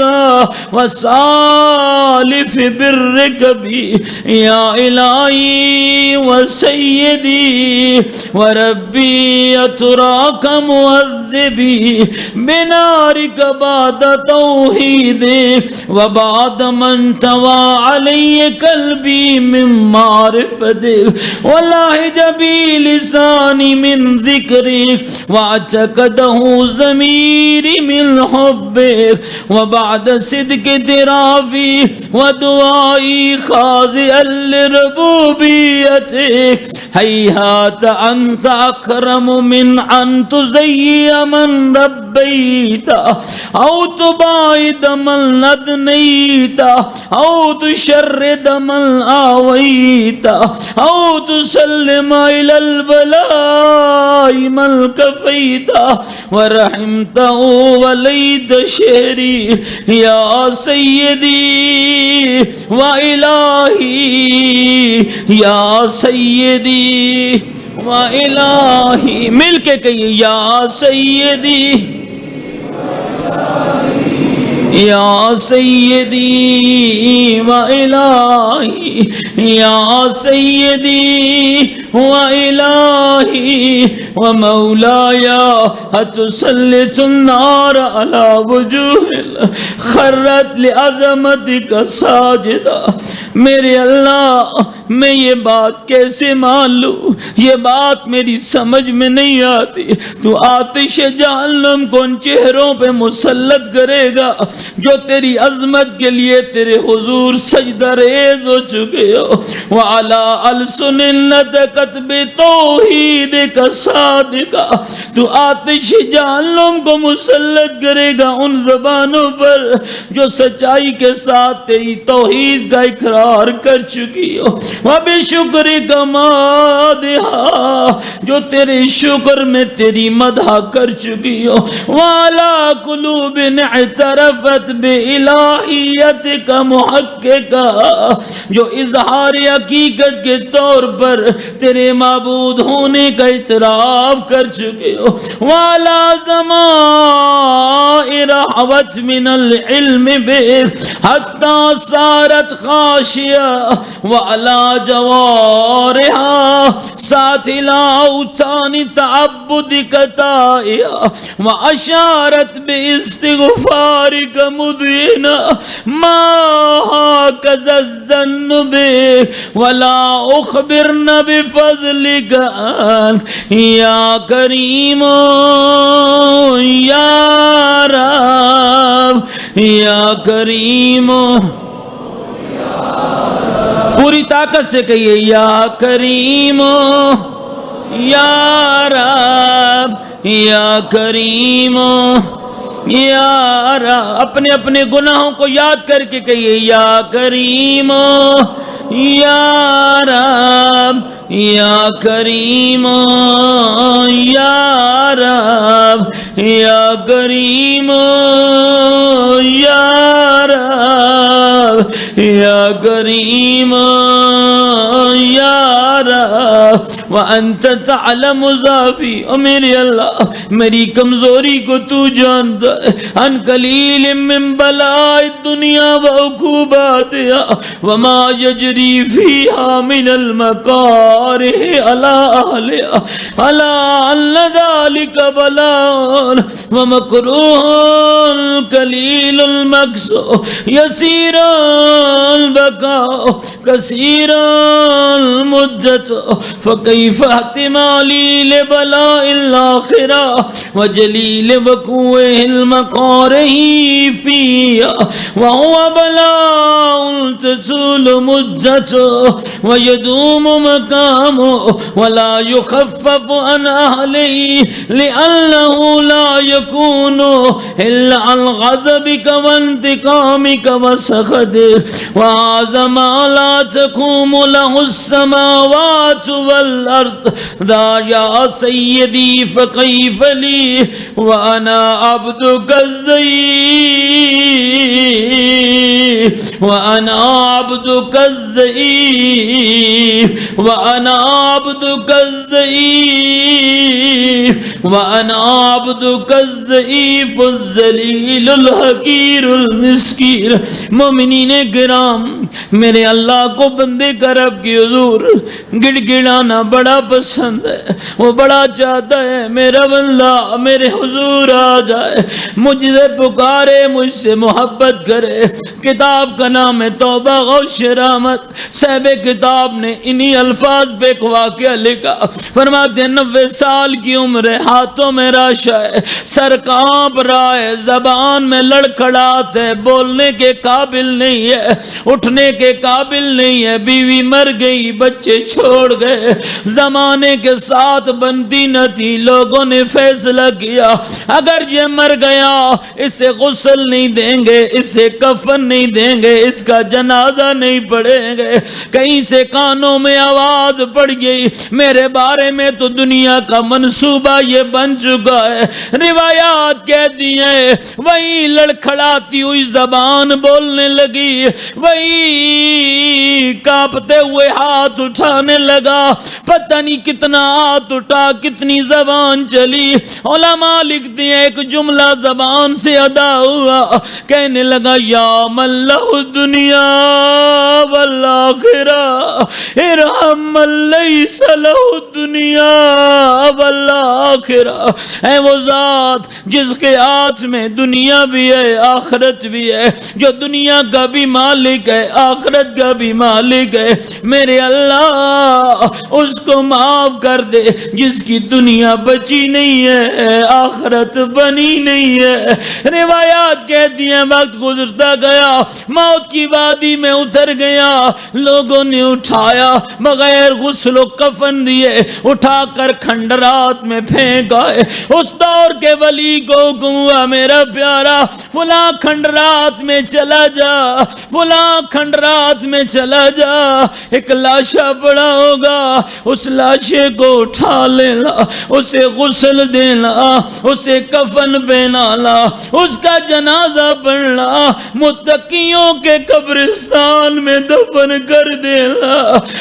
وسالف برك بي يا إلهي وسيدي وربي أتراك مؤذبي بنارك بعد توحيدك وبعد من توى علي قلبي من معرفتك ولهج بي لساني من ذكرك واعتقده ضميري من حبك وبعد صدق اعترافي ودعائي خاضعا لربوبيتك هيهات أنت أكرم من أن تزيي من ربيت أو تباعد من أدنيت أو تشرد من آويت أو تسلم إلى البلاء من كفيت ورحمته وليت شهري يا سيدي وإلهي يا سيدي وإلهي مل کے کہیے یا سیدی یا سیدی وإلہی یا سیدی وإلہی ومولایا ہتسلط النار على وجوہ خرت لعظمتک ساجدہ میرے اللہ میں یہ بات کیسے مان لوں یہ بات میری سمجھ میں نہیں آتی تو آتش جہنم کو ان چہروں پہ مسلط کرے گا جو تیری عظمت کے لیے تیرے حضور سجدہ ریز ہو چکے ہو وعلا السن نطقت بتوحیدک صادقہ تو آتش جہنم کو مسلط کرے گا ان زبانوں پر جو سچائی کے ساتھ تیری توحید کا اقرار کر چکی ہو وَبِشُكْرِكَ مَادِحَا جو تیرے شکر میں تیری مدح کر چکی ہو، وَعَلَىٰ قُلُوبٍ اعْتَرَفَتْ بِإِلَٰهِيَتِكَ مُحَقِّقًا، جو اظہار حقیقت کے طور پر تیرے معبود ہونے کا اعتراف کر چکے ہو، وَعَلَىٰ ضَمَائِرَ حَوَتْ مِنَ الْعِلْمِ بِهِ حَتَّىٰ صَارَتْ خَاشِعَةً وَعَلَىٰ جَوَارِحَهَا سَاتِ إِلَىٰ أَوْطَانِ تَعَبُّدِكَ تَائِهَةً وَأَشَارَتْ بِاسْتِغْفَارِكَ مُذْعِنَةً مَا هَكَذَا الظَّنُّ بِكَ وَلَا أُخْبِرْنَ بِفَضْلِكَ أَنْتَ يَا كَرِيمُ یا رب یا کریم، پوری طاقت سے کہیے یا کریم یا رب یا کریم یا رب، اپنے اپنے گناہوں کو یاد کر کے کہیے یا کریم یا رب یا کریم یا رب یا کریم یا رب یا کریم یا رب وانت تعلم ضعفی، او میرے اللہ میری کمزوری کو تو جانتا ہے، ان قلیل من بلاء الدنیا وعقوباتها وما یجری فیہا من المکارہ علی اہلها الا ان ذلک بلاء ومکروہ قلیل المکسو یسیر البقاء کثیر المدت، فکیف احتمالی لبلاء الآخرہ وجلیل وقوع المکارہ فیہا وہو بلاء تطول مدت ویدوم مقام ولا يخفف عن أهله لأنه لا يكون إلا عن غضبك وانتقامك وسخطك، وهذا ما لا تقوم له السماوات والأرض ذا يا سيدي فكيف لي وأنا عبدك الضعيف وأنا عبدك الضعيف وأنا عبدك الضعيف وأنا عبدك الضعيف الذليل الحقير المسكين۔ مومنین کرام، میرے اللہ کو بندے کا رب کی حضور گڑ گڑانا بڑا پسند ہے، وہ بڑا چاہتا ہے میرا بندہ میرے حضور آ جائے، مجھ سے پکارے، مجھ سے محبت کرے۔ کتاب کا نام ہے توبہ غوث رحمت، صاحب کتاب نے انہی الفاظ پہ ایک واقعہ لکھا، فرماتے ہیں 90 سال کی عمر ہے، ہاتھوں میں راشا ہے، سر کانپ رہا ہے، زبان میں لڑکھڑات ہے، بولنے کے قابل نہیں ہے، اٹھنے کے قابل نہیں ہے، بیوی مر گئی، بچے چھوڑ گئے، زمانے کے ساتھ بنتی نہ تھی، لوگوں نے فیصلہ کیا اگر یہ مر گیا اسے غسل نہیں دیں گے، اسے کفن نہیں دیں گے، اس کا جنازہ نہیں پڑھیں گے۔ کہیں سے کانوں میں آواز پڑ گئی، میرے بارے میں تو دنیا کا منصوبہ یہ بن چکا ہے۔ روایات کہتی ہیں وہی لڑکھڑاتی ہوئی زبان بولنے لگی، وہی کانپتے ہوئے ہاتھ اٹھانے لگا، پتہ نہیں کتنا ہاتھ اٹھا، کتنی زبان چلی۔ علماء لکھتے ہیں ایک جملہ زبان سے ادا ہوا، کہنے لگا یا من لہ الدنیا والآخرہ ارحم من لیس لہ الدنیا والآخرہ، اے وہ ذات جس کے ہاتھ میں دنیا بھی ہے آخرت بھی ہے، جو دنیا کا بھی مالک ہے آخرت کا بھی مالک ہے، میرے اللہ اس کو معاف کر دے جس کی دنیا بچی نہیں ہے آخرت بنی نہیں ہے۔ روایات کہتی ہیں وقت گزرتا گیا، موت کی وادی میں اتر گیا، لوگوں نے اٹھایا بغیر غسل و کفن دیے، اٹھا کر کھنڈر کھنڈرات میں پھینکا ہے۔ اس دور کے ولی کو حکم ہوا میرا پیارا فلاں کھنڈرات میں چلا جا، فلاں کھنڈرات میں چلا جا، ایک لاشا پڑا ہوگا، اس لاشے کو اٹھا لینا، اسے غسل دینا، اسے کفن پہنانا، اس کا جنازہ پڑھنا، متقیوں کے قبرستان میں دفن کر دینا۔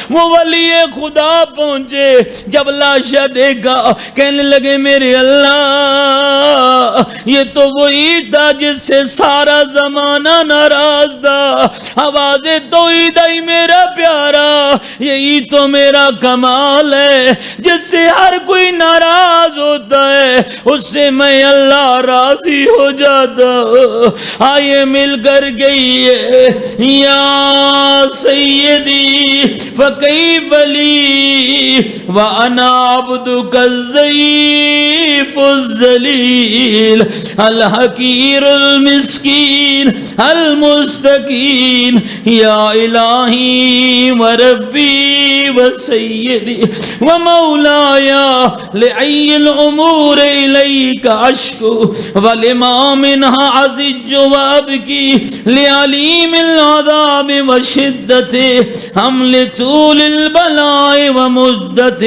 وہ ولی خدا پہنچے، جب لاشا دیکھا کہنے لگے میرے اللہ، یہ تو وہی تھا جس سے سارا زمانہ ناراض تھا، آوازیں تو ہی میرا پیارا، یہی تو میرا کمال ہے، جس سے ہر کوئی ناراض ہوتا ہے اس سے میں اللہ راضی ہو جاتا ہوں۔ آئیے مل کر گئیے یا سیدی فکیف لی وانا عبدک الضعیف الذلیل الحقیر المسکین المستکین یا الہی و ربی و سیدی و مولایا لعی الامور الیک اشکو ولما منها عزج و ابکی لعلیم العذاب و شدت حمل طول البلاء و مدت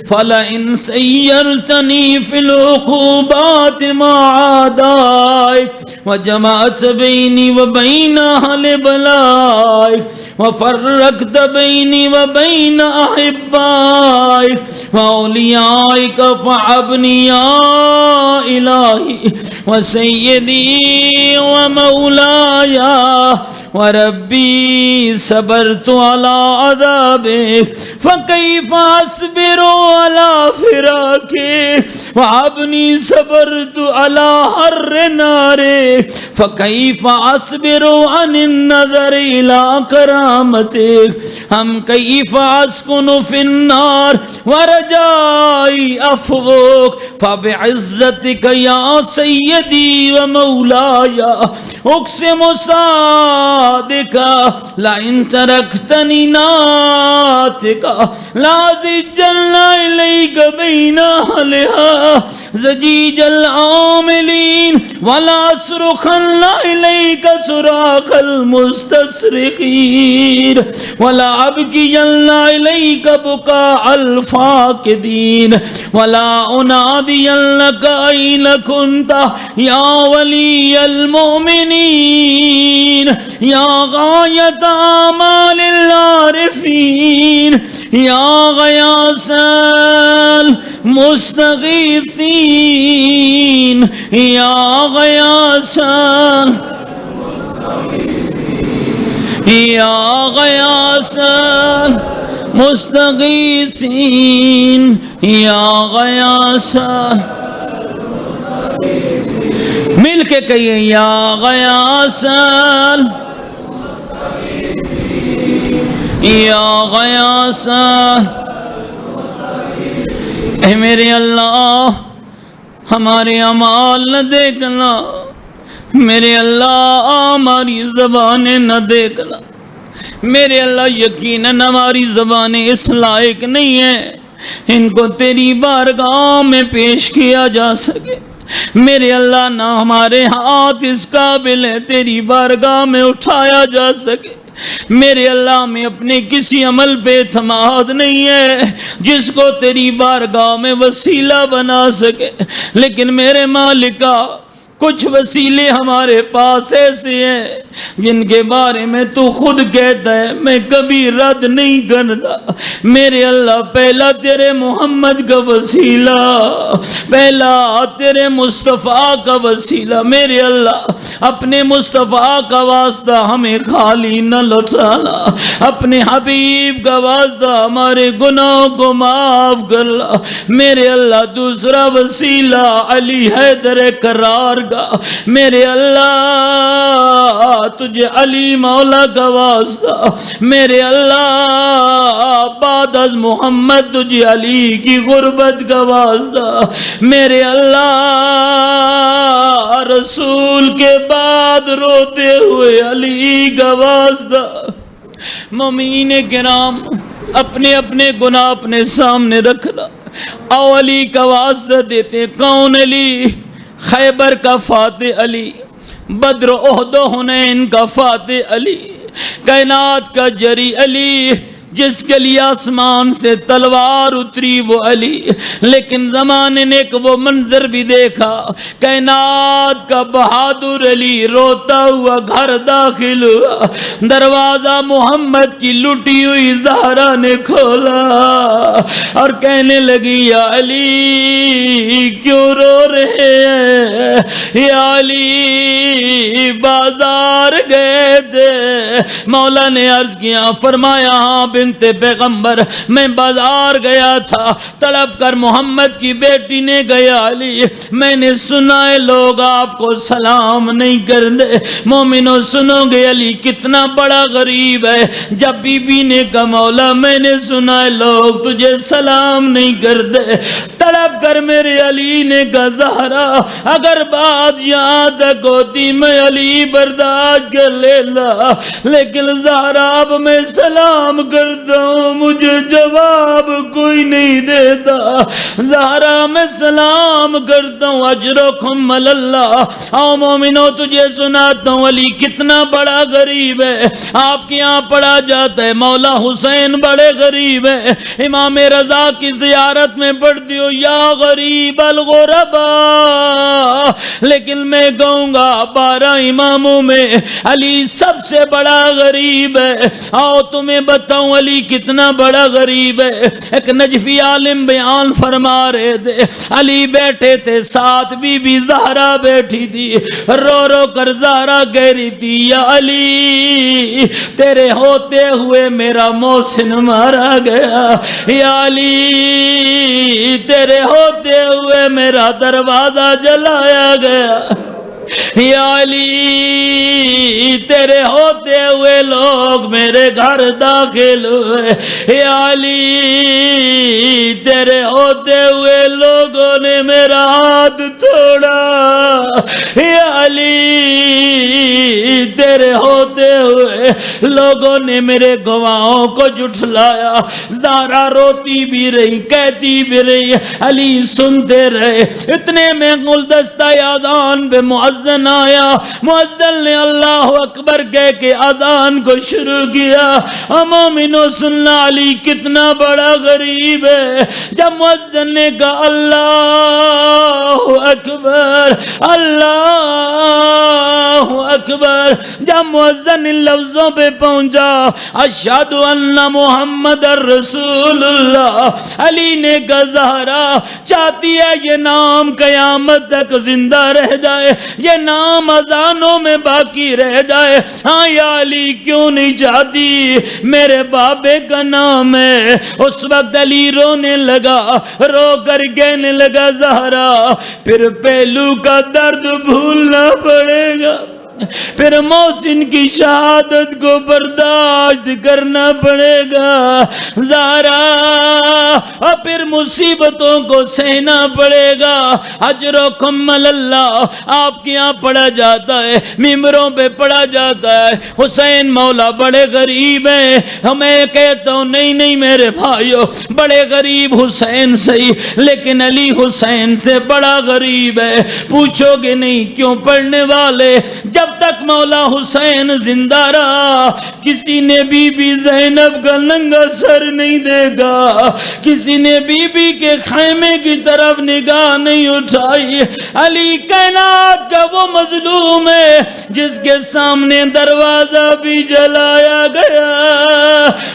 فلئن سیرتنی فی العقوبات مع عادائک وجمعت بینی و بین اہل بلائک وفرقت بینی و بین احبائک واولیائک فعبنی یا الہی و سیدی و مولایا و ربی صبرت علی عذابک فکیف اصبر علی فراقک وابنی صبرت علی حر نارک فکیف اصبر عن النظر الى کرامتک ہم کیف اسکن فی النار ورجائی عفوک فبعزتک یا سیدی و مولایا اقسم صادقا لئن ترکتنی ناتکا لازجن الیک بین اہلہا زجیج العاملین ولا صرخن الیک صراخ المستصرخین ولا ابکین الیک بکاء الفاقدین ولا انادین لک این کنت یا ولی المؤمنین یا غایت آمال العارفین یا غیاث المستغیثین یا غیاث یا غیاث مستغیثین یا غیاث مل کے کہیے یا غیاث یا غیاث اے میرے اللہ ہمارے اعمال نہ دیکھنا، میرے اللہ ہماری زبانیں نہ دیکھنا، میرے اللہ یقیناً ہماری زبانیں اس لائق نہیں ہیں ان کو تیری بارگاہ میں پیش کیا جا سکے، میرے اللہ نہ ہمارے ہاتھ اس قابل ہے تیری بارگاہ میں اٹھایا جا سکے، میرے اللہ میں اپنے کسی عمل پہ اعتماد نہیں ہے جس کو تیری بارگاہ میں وسیلہ بنا سکے، لیکن میرے مالکا کچھ وسیلے ہمارے پاس ایسے ہیں جن کے بارے میں تو خود کہتا ہے میں کبھی رد نہیں کرتا، میرے اللہ پہلا تیرے محمد کا وسیلہ، پہلا تیرے مصطفیٰ کا وسیلہ، میرے اللہ اپنے مصطفیٰ کا واسطہ ہمیں خالی نہ لوٹانا، اپنے حبیب کا واسطہ ہمارے گناہوں کو معاف کرنا، میرے اللہ دوسرا وسیلہ علی حیدر کرار کا، میرے اللہ تجھے علی مولا کا واسطہ، میرے اللہ بعد از محمد تجھے علی کی غربت کا واسطہ، میرے اللہ رسول کے بعد روتے ہوئے علی کا واسطہ۔ مومنین کرام اپنے اپنے گناہ اپنے سامنے رکھنا، او علی کا واسطہ دیتے. کون علی؟ خیبر کا فاتح علی، بدر احد و حنین کا فاتح علی، کائنات کا جری علی، جس کے لیے آسمان سے تلوار اتری وہ علی. لیکن زمانے نے ایک وہ منظر بھی دیکھا، کائنات کا بہادر علی روتا ہوا گھر داخل ہوا. دروازہ محمد کی لٹی ہوئی زہرا نے کھولا اور کہنے لگی یا علی کیوں رو رہے ہیں؟ یا علی بازار گئے تھے. مولا نے عرض کیا، فرمایا ہاں بنت پیغمبر میں بازار گیا تھا، تڑپ کر محمد کی بیٹی نے گیا علی میں نے سنا ہے لوگ آپ کو سلام نہیں کرتے. مومنوں سنو گے علی کتنا بڑا غریب ہے. جب بی بی نے کہا مولا میں نے سنا ہے لوگ تجھے سلام نہیں کرتے، تڑپ کر میرے علی نے کہا زہرا اگر بات یہاں تک ہوتی میں علی برداشت کر لیتا، لیکن زہرا اب میں سلام کرتا ہوں مجھے جواب کوئی نہیں دیتا. زہرا میں سلام کرتا ہوں اجرکم اللہ. او مومنو تجھے سناتا ہوں علی کتنا بڑا غریب ہے. آپ کے یہاں پڑھا جاتا ہے مولا حسین بڑے غریب ہیں. امام رضا کی زیارت میں پڑھتی ہو یا غریب الغربا، لیکن میں کہوں گا 12 اماموں میں علی سب سے بڑا غریب ہے. آؤ تمہیں بتاؤں علی کتنا بڑا غریب ہے. ایک نجفی عالم بیان فرما رہے تھے، علی بیٹھے تھے ساتھ بی بی زہرا بیٹھی تھی، رو رو کر زہرا کہہ رہی تھی یا علی تیرے ہوتے ہوئے میرا محسن مارا گیا، یا علی تیرے ہوتے ہوئے میرا دروازہ جلایا گیا، یا علی تیرے ہوتے ہوئے لوگ میرے گھر داخل ہوئے، یا علی تیرے ہوتے ہوئے لوگوں نے میرا ہاتھ توڑا، یا علی تیرے ہوتے ہوئے لوگوں نے میرے گواہوں کو جھٹلایا. زہرا روتی بھی رہی کہتی بھی رہی، علی سنتے رہے. اتنے میں گلدستہ اذان پہ مؤذن آیا، مؤذن نے اللہ اکبر کہہ کے اذان کو شروع کیا. مومنو سننا علی کتنا بڑا غریب ہے. جب مؤذن نے کہا اللہ اکبر اللہ اکبر، جب مؤذن ان لفظوں پہ پہنچا اشہد ان محمد رسول اللہ، علی نے کہا زہرا چاہتی ہے یہ نام قیامت تک زندہ رہ جائے، یہ نام اذانوں میں باقی رہ جائے. ہاں یا علی کیوں نہیں چاہتی؟ میرے بابے کا نام ہے. اس وقت علی رونے لگا، رو کر کہنے لگا زہرا پھر پہلو کا درد بھولنا پڑے گا، پھر محسن کی شہادت کو برداشت کرنا پڑے گا زہرا، اور پھر مصیبتوں کو سہنا پڑے گا. اجرکم اللہ آپ کے یہاں پڑھا جاتا ہے، ممبروں پہ پڑھا جاتا ہے حسین مولا بڑے غریب ہیں. میں کہتا ہوں نہیں نہیں میرے بھائیو، بڑے غریب حسین صحیح لیکن علی حسین سے بڑا غریب ہے. پوچھو گے نہیں کیوں پڑھنے والے، جب تک مولا حسین زندہ رہا کسی نے بی بی زینب کا ننگا سر نہیں دیکھا، کسی نے بی بی کے خیمے کی طرف نگاہ نہیں اٹھائی. علی کائنات کا وہ مظلوم ہے جس کے سامنے دروازہ بھی جلایا گیا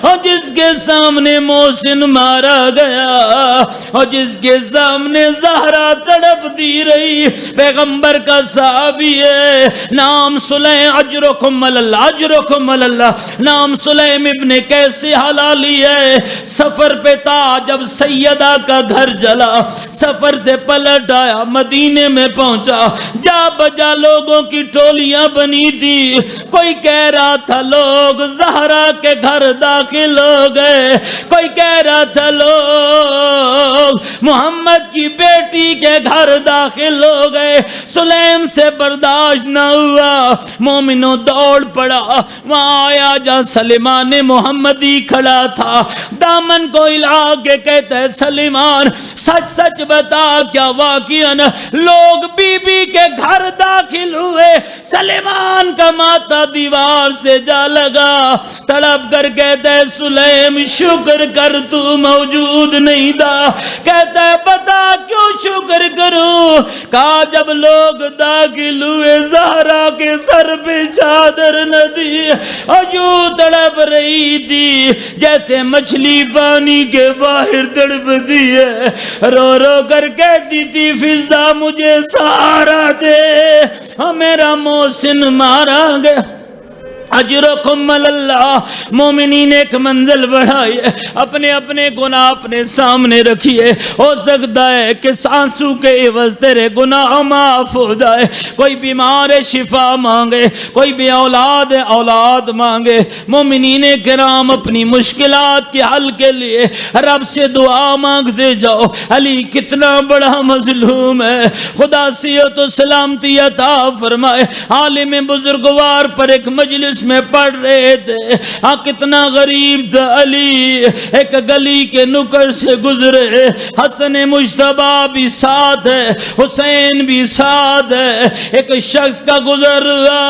اور جس کے سامنے محسن مارا گیا اور جس کے سامنے زہرا تڑپتی رہی. پیغمبر کا صحابی ہے، نام سلیم، اجرکم اللہ اجرکم اللہ، نام سلیم ابن کیس حلالی ہے. سفر پہ تھا جب سیدہ کا گھر جلا، سفر سے پلٹ آیا مدینے میں پہنچا، جا بجا لوگوں کی ٹولیاں بنی تھی. کوئی کہہ رہا تھا لوگ زہرا کے گھر داخل ہو گئے، کوئی کہہ رہا تھا لوگ محمد کی بیٹی کے گھر داخل ہو گئے. سلیم سے برداشت نہ ہوا، مومنوں دوڑ پڑا، وہاں آیا جہاں سلیمان محمدی کھڑا تھا، دامن کو ہلا کے کہتا ہے سلیمان سچ سچ بتا کیا واقعاً لوگ بی بی کے گھر داخل ہوئے؟ سلیمان کا ماتھا دیوار سے جا لگا، تڑپ کر کہتا ہے سلیم شکر کر تو موجود نہیں تھا۔ کہتا ہے بتا کیوں شکر کروں؟ کہا جب لوگ داخل ہوئے زہرا کے سر پہ چادر نہ دی، اور یوں تڑپ رہی تھی جیسے مچھلی پانی کے باہر تڑپتی ہے، رو رو کر کہتی تھی فضا مجھے سہارا دے، میرا محسن مارا گیا۔ اجرکم اللہ، مومنین ایک منزل بڑھائی ہے، اپنے اپنے گناہ اپنے سامنے رکھیے، ہو سکتا ہے کہ سانسو کے عوض تیرے گناہ معاف ہو جائے۔ کوئی بیمار ہے شفا مانگے، کوئی بھی اولاد ہے اولاد مانگے۔ مومنین کرام اپنی مشکلات کے حل کے لیے رب سے دعا مانگتے جاؤ۔ علی کتنا بڑا مظلوم ہے، خدا صحت و سلامتی عطا فرمائے۔ عالم بزرگوار پر ایک مجلس میں پڑھ رہے تھے، ہاں کتنا غریب تھا علی، ایک گلی کے نکر سے گزرے، حسن مجتبیٰ بھی ساتھ ہے، حسین بھی ساتھ ہے، ایک شخص کا گزر ہوا،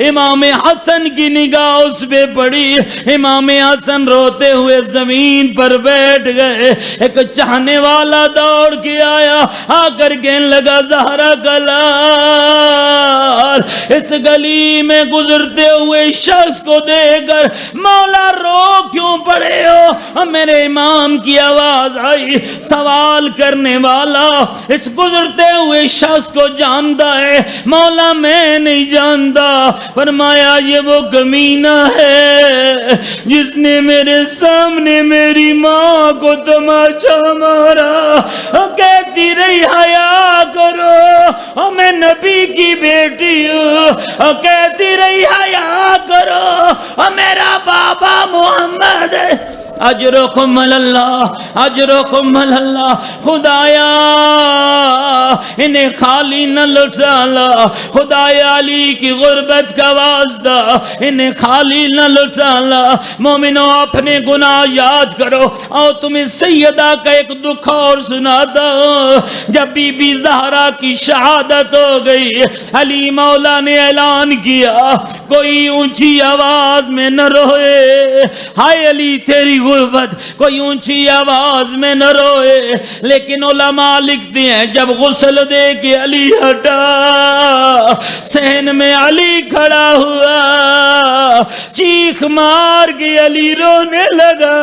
امام حسن کی نگاہ اس پہ پڑی، امام حسن روتے ہوئے زمین پر بیٹھ گئے، ایک چاہنے والا دوڑ کے آیا، آ کر کہنے لگا زہرا کا لال، اس گلی میں گزرتے ہوئے شخص کو دیکھ کر مولا رو کیوں پڑے ہو؟ میرے امام کی آواز آئی، سوال کرنے والا اس گزرتے ہوئے شخص کو جانتا ہے؟ مولا میں نہیں جانتا۔ فرمایا یہ وہ کمینہ ہے جس نے میرے سامنے میری ماں کو تماچا مارا، کہتی رہی حیا کرو میں نبی کی بیٹی ہوں، کہتی رہی حیا کرو میرا بابا محمد ہے۔ اجرکم اللہ، اجرکم اللہ، خدایا انہیں خالی نہ لٹانا، خدایا علی کی غربت کا واسطہ انہیں خالی نہ لٹانا۔ مومنوں اپنے گناہ یاد کرو، اور تمہیں سیدہ کا ایک دکھ اور سناتا ہوں۔ جب بی بی زہرا کی شہادت ہو گئی، علی مولا نے اعلان کیا کوئی اونچی آواز میں نہ روئے، ہائے علی تیری غربت، کوئی اونچی آواز میں نہ روئے۔ لیکن علماء لکھتے ہیں جب غسل دے کے علی ہٹا، صحن میں علی کھڑا ہوا، چیخ مار کے علی رونے لگا۔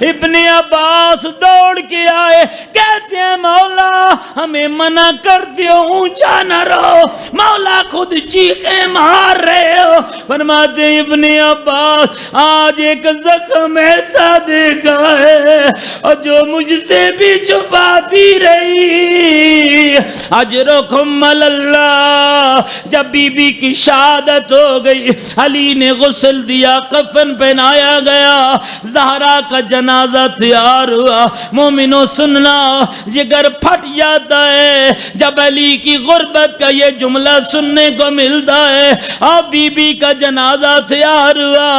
ابن عباس دوڑ کے آئے، کہتے ہیں مولا ہمیں منع کر دیو اونچا نہ رو، مولا خود چیخیں مار رہے ہو۔ فرماتے ابن عباس آج ایک زخم ایسا دیکھا ہے اور جو مجھ سے بھی چھپاتی رہی۔ اجرکم اللہ، جب بی بی کی شہادت ہو گئی، علی نے غسل دیا، کفن پہنایا گیا، زہرا کا جنازہ تیار ہوا۔ مومنوں سننا، جگر پھٹ جاتا ہے جب علی کی غربت کا یہ جملہ سننے کو ملتا ہے۔ اور بی بی کا جنازہ تیار ہوا،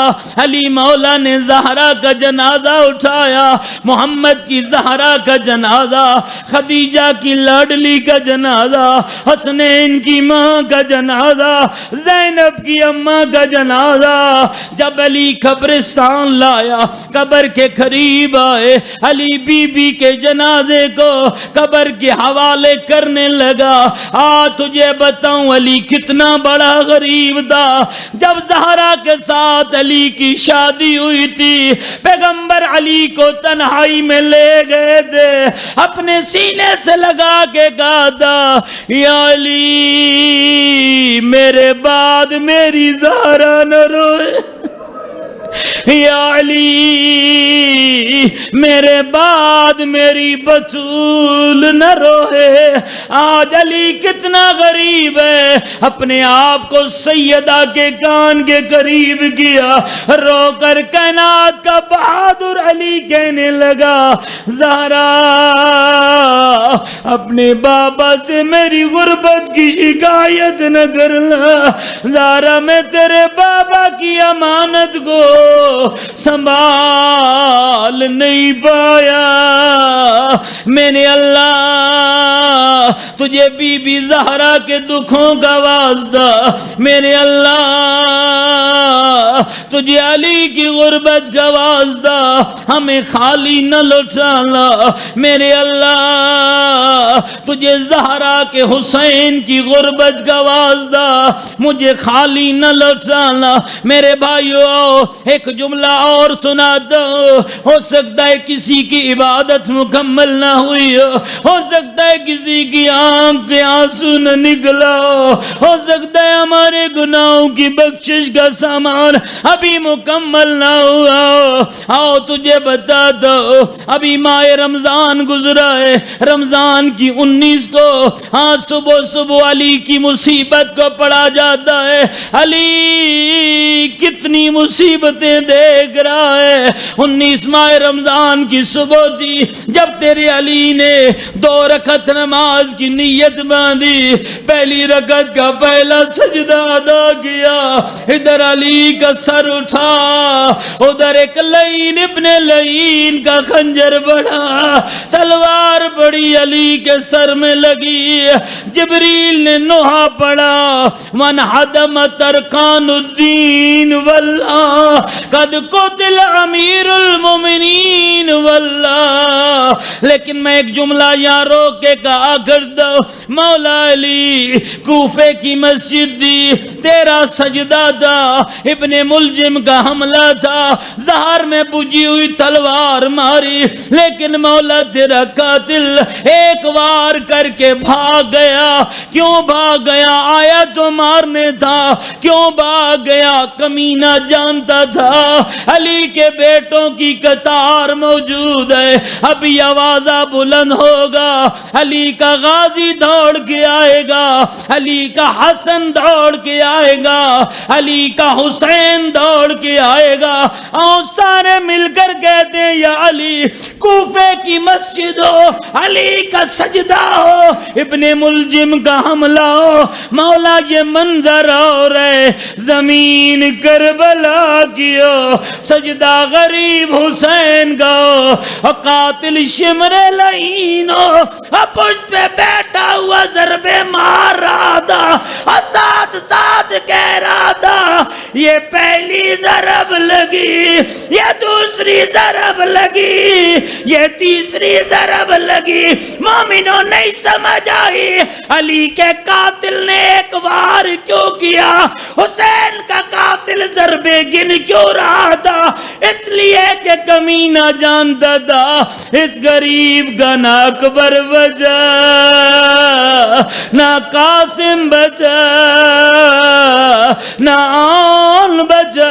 علی مولا نے زہرا کا جنازہ اٹھایا، محمد کی زہرا کا جنازہ، خدیجہ کی لاڈلی کا جنازہ، حسنین کی ماں کا جنازہ، زینب کی اماں کا جنازہ۔ جب علی قبرستان لایا، قبر کے قریب آئے، علی بی بی کے جنازے کو قبر کے حوالے کرنے لگا۔ تجھے بتاؤں علی کتنا بڑا غریب تھا۔ جب زہرا کے ساتھ علی کی شادی ہوئی تھی، پیغمبر علی کو تنہائی میں لے گئے تھے، اپنے سینے سے لگا کے کہا تھا یا علی میرے بعد میری زہرا نہ روئے، یا علی میرے بعد میری بطول نہ روئے. آج علی کتنا غریب ہے، اپنے آپ کو سیدہ کے کان کے قریب کیا، رو کر کائنات کا بہادر علی کہنے لگا زہرا اپنے بابا سے میری غربت کی شکایت نہ کرنا. زہرا میں تیرے بابا کی امانت کو سنبھال نہیں پایا. میں نے اللہ تجھے بی بی زہرا کے دکھوں کا واسطہ، میرے اللہ تجھے علی کی غربت کا واسطہ ہمیں خالی نہ لوٹانا. میرے اللہ تجھے زہرا کے حسین کی غربت کا واسطہ مجھے خالی نہ لوٹانا. میرے بھائیو ایک جملہ اور سنا دو. ہو سکتا ہے کسی کی عبادت مکمل نہ ہوئی ہو سکتا ہے کسی کی آنکھ کے آنسو نہ نکلا ہو سکتا ہے ہمارے گناہوں کی بخشش کا سامان ابھی مکمل نہ ہوا. آؤ تجھے بتا دو، ابھی ماہ رمضان گزرا ہے، رمضان کی 19 کو ہاں صبح صبح علی کی مصیبت کو پڑھا جاتا ہے. علی کتنی مصیبتیں دیکھ رہا ہے. 19 ماہ رمضان کی صبح تھی جب تیرے علی نے 2 رکعت نماز کی نیت باندھی، پہلی رکعت کا پہلا سجدہ ادا کیا. ادھر علی کا سر اٹھا، ادھر ایک لعین ابن لعین کا خنجر بڑھا، تلوار بڑی علی کے سر میں لگی. جبریل نے نوحہ پڑھا من حدم ترکان الدین واللہ قد قتل امیر المومنین واللہ. لیکن میں ایک جملہ یہاں روک کے کہا کرتا ہوں، مولا علی کوفے کی مسجد دی، تیرا سجدہ تھا، ابن ملجم کا حملہ تھا، زہر میں بجھی ہوئی تلوار ماری، لیکن مولا تیرا قاتل ایک وار کر کے بھاگ گیا. کیوں بھاگ گیا؟ آیا تو مارنے تھا. کیوں بھاگ گیا؟ کمینہ جانتا تھا علی کے بیٹوں کی قطار موجود ہے، ابھی آوازہ بلند ہوگا، علی کا غازی دوڑ کے آئے گا، علی کا حسن دوڑ کے آئے گا، علی کا حسین دوڑ کے آئے گا. اور سارے مل کر کہتے ہیں یا علی کوفے کی مسجد ہو، علی کا سجدہ ہو، ابن ملجم کا حملہ ہو. مولا یہ منظر اور ہے، زمین کربلا کی ہو، سجدہ غریب حسین کا ہو، اور قاتل شمر لعین ہو، اور پشت پہ بیٹھا ہوا ضرب مار رہا تھا، اور ساتھ ساتھ کہہ رہا تھا یہ پہلی ضرب لگی، یہ دوسری ضرب لگی، یہ تیسری ضرب لگی. مومنوں نہیں سمجھ آئی علی کے قاتل نے ایک وار کیوں کیا، حسین کا قاتل ضربے گن کیوں رہا تھا؟ اس لیے کہ کمینہ جانتا تھا اس غریب کا نہ اکبر بچا نہ قاسم بچا نہ آن بچا،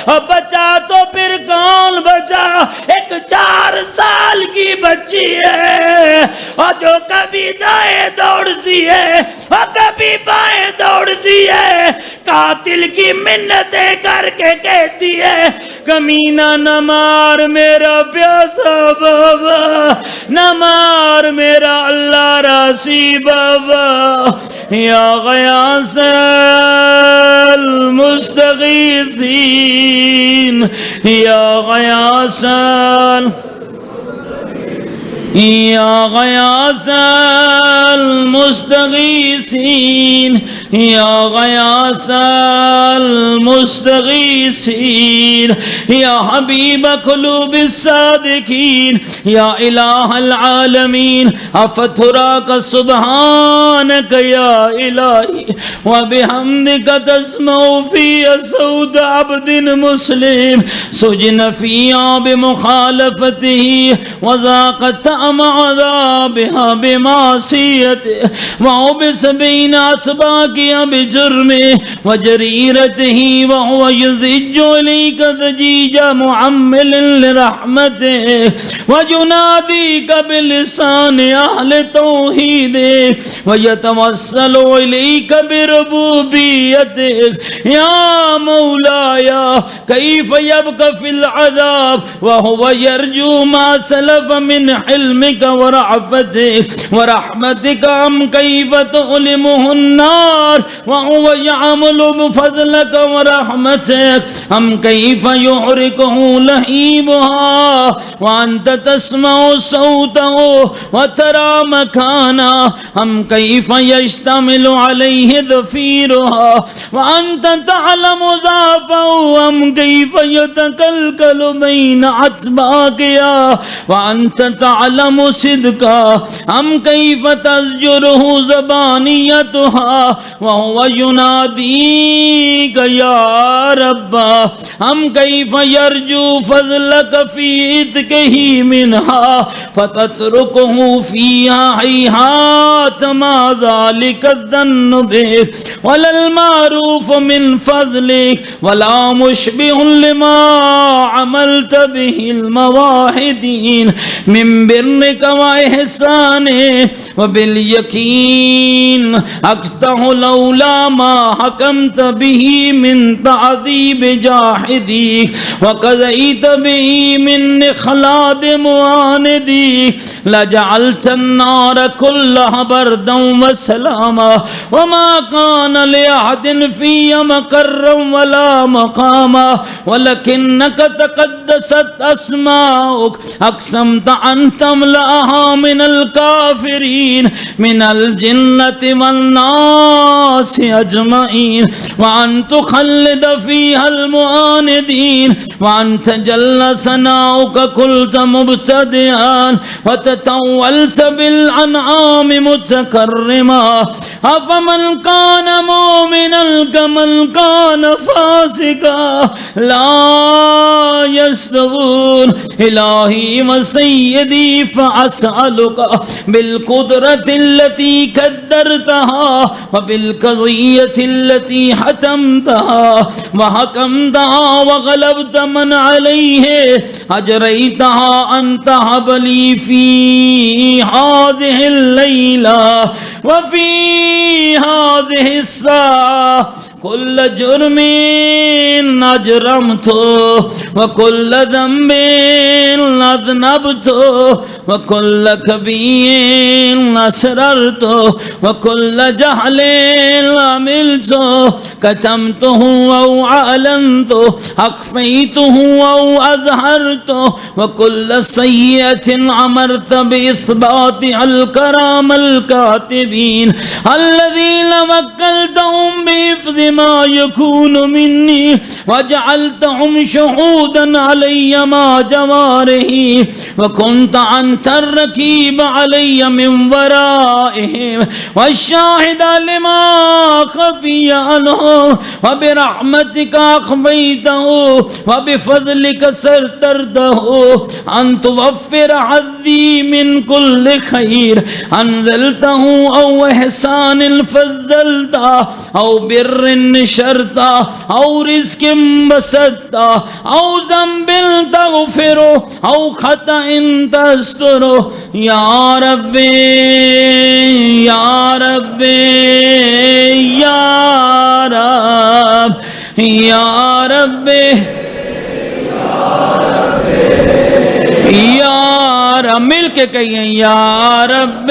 اور بچا تو پھر کون بچا؟ ایک 4 سال کی بچی ہے، اور جو کبھی دائیں دوڑتی ہے اور کبھی بائیں دوڑتی ہے، قاتل کی منتیں کر کے کہتی ہے کمینہ نہ مار میرا پیاسا بابا، نہ مار میرا اللہ راسی بابا. یا غیاث المستغیثین، یا غیاث یا غیاث المستغیثین، یا غیاث المستغیثین، یا حبیب قلوب الصادقین، یا الہ العالمین، افتراک سبحانک یا الہی وبحمدک تسمع فی صوت عبد مسلم سجن فی آب مخالفتہ وذاقت عذابها بمعصیت وعبس بین اتباک گیا بجرمه وجريرته وهو يزج إليك ضجيج معمل لرحمته ويناديك بلسان أهل توحيده ويتوسل إليك بربوبيتك يا مولاي كيف يبقى في العذاب وهو يرجو ما سلف من حلمك ورعفتك ورحمتك أم كيف تؤلمه النار وهو يعمل بفضلك ورحمتك أم كيف يحرقه لهيبها وأنت تسمع صوته وترى مكانه أم كيف يشتمل عليه ذفيرها وأنت تعلم ضعفه أم كيف يتكلكل بين عتباكها وأنت تعلم صدقه أم كيف تزجره زبانيتها وهو يناديك يا رب أم كيف يرجو فضلك في إتكه منها فتتركه فيها هيهات ما ذلك الظن بك ولا المعروف من فضلك ولا مشبه لما عملت به المواحدين من برك وإحسانك وباليقين أقطع لولا ما حكمت به من تعذيب جاحديك وقضيت به من إخلاد معانديك لجعلت النار كلها بردا وسلاما وما كان لأحد في مقرا ولا مقاما ولكنك تقدست أسماؤك أقسمت أن تملأها من الكافرين من الجنة والناس أجمعين وأن تخلد فيها المعاندين وأن تجل ثناؤك قلت مبتدئا وتتولت بالأنعام متكرما أفمن كان مؤمنا كمن كان فاسقا لا يستوون إلهي وسيدي فأسألك بالقدرة التي قدرتها وبالقضية التي حتمتها وحكمتها وغلبت من عليه أجريتها أن تهب لي في هذه الليلة وفي هذه الساعة كل جرم أجرمته وكل ذنب أذنبته وكل كبير أسررته وكل جهل عملته كتمته أو أعلنته أخفيته أو أظهرته وكل سيئة أمرت بإثباتها الكرام الكاتبين الذين وكلتهم بحفظ ما يكون مني وجعلتهم شهودا علي مع جواره وكنت أنت الرقيب علي من ورائهم والشاهد لما خفي عنهم وبرحمتك أخفيته وبفضلك سترته أن توفر حظي من كل خير أنزلته أو إحسان فضلته أو بر نشرته أو رزق بسطته أو ذنب تغفره أو خطأ تستره يا ربي يا ربي يا رب يا ربي یا رب مل کے کہیں یا رب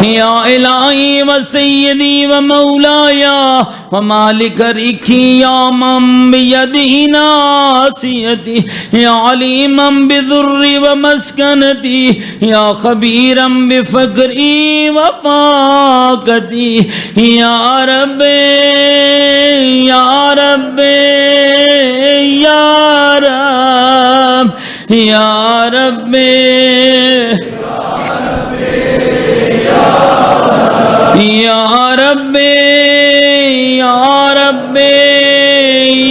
یا الہی و سیدی و مولایا و مالک رکھی یا من بیدی ناسیتی یا علیما بذری و مسکنتی یا خبیرا بفقری و فاقتی یا رب یا رب یا رب یا رب یا رب یا رب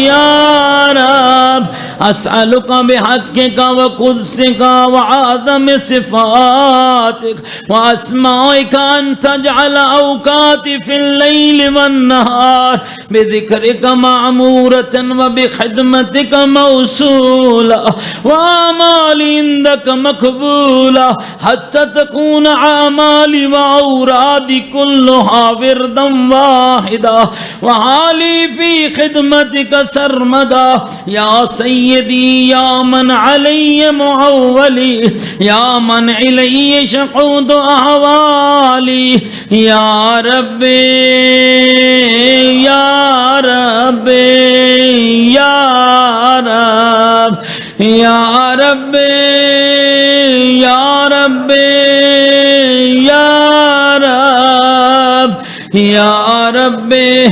یا رب اسألك بحقك وقدسك وعظم صفاتك واسمائك ان تجعل اوقاتي في الليل والنهار بذكرك معمورة وبخدمتك موصولة وأعمالي عندك مقبولة حتى تكون أعمالي وأورادي كلها وردا واحدا وحالي في خدمتك سرمدا يا سيدي يا من علي معولي يا من إلي شهود أحوالي يا ربي يا ربي يا رب يا ربي يا ربي يا رب يا ربي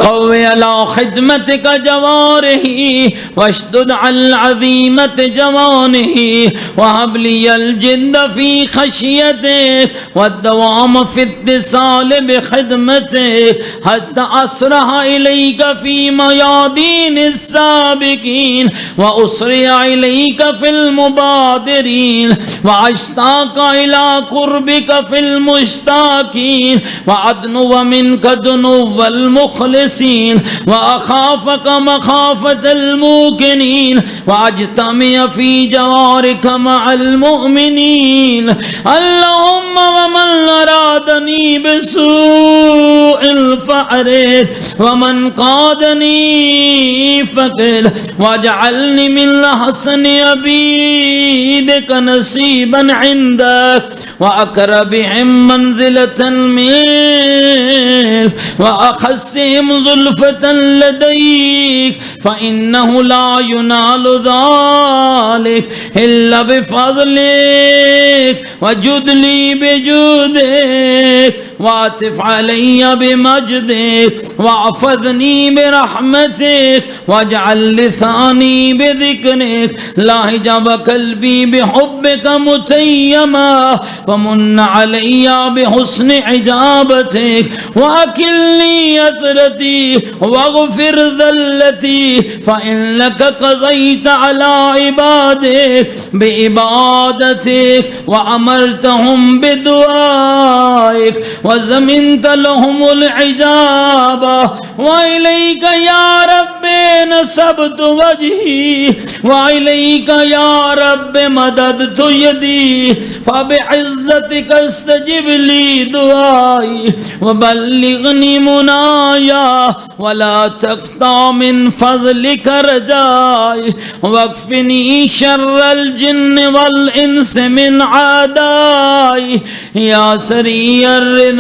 قوي على خدمتك جوارحي واشدد على العظيمة جوانحي وهب لي الجد في خشيتك والدوام في اتصال بخدمتك حتى أسرع إليك في ميادين السابقين وأسرع إليك في المبادرين وأشتاق إلى قربك في المشتاقين وأدنو منك دنو المخلصين وأخافك مخافة الموقنين وأجتمع في جوارك مع المؤمنين اللهم ومن أرادني بسوء الفعل ومن قادني فقل واجعلني من لحسن عبيدك نصيبا عندك وأقربهم منزلة منك وأخسهم زلفة لديك فإنه لا ينال ذلك إلا بفضلك وجد لي بجودك وعطف علي بمجدك واحفظني برحمتك واجعل لساني بذكرك لا حجاب قلبي بحبك متيما ومن علي بحسن عجابتك وأكلني أثرتي واغفر ذلتي فإنك قضيت على عبادك بعبادتك وأمرتهم بدعائك وزمنت لهم العجابة وإليك يا رب نصبت وجهي وإليك يا رب مددت يدي فبعزتك استجب لي دعائي وبلغني منايا ولا تقطع من فضلك رجائي واكفني شر الجن والإنس من عدائي يا سريع الرضا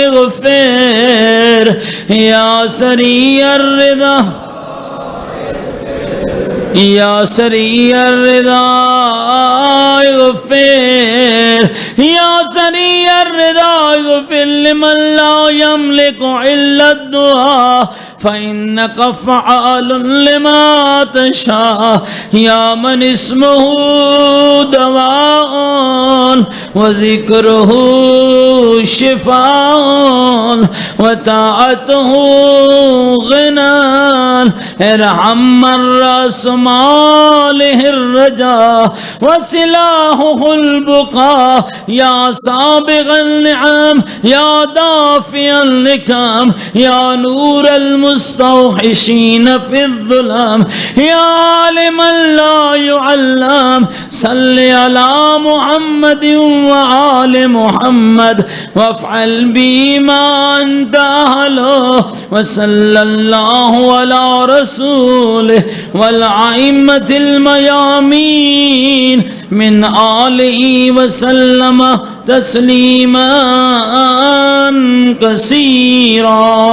اغفر يا سريع الرضا يا سريع الرضا اغفر يا سريع الرضا اغفر لمن لا يملك إلا الدعاء فإنك فعال لما تشاء يا من اسمه دواء وذكره شفاء وطاعته غنى ارحم من رأس ماله الرجاء وسلاحه البقاء يا سابغ النعم يا دافع النكام يا نور المستوحشين في الظلام يا عالما لا يعلم صل على محمد وآل محمد وافعل بما أنت أهله وصلى الله على رسوله والأئمة الميامين من آله وسلم تسليما كثيرا.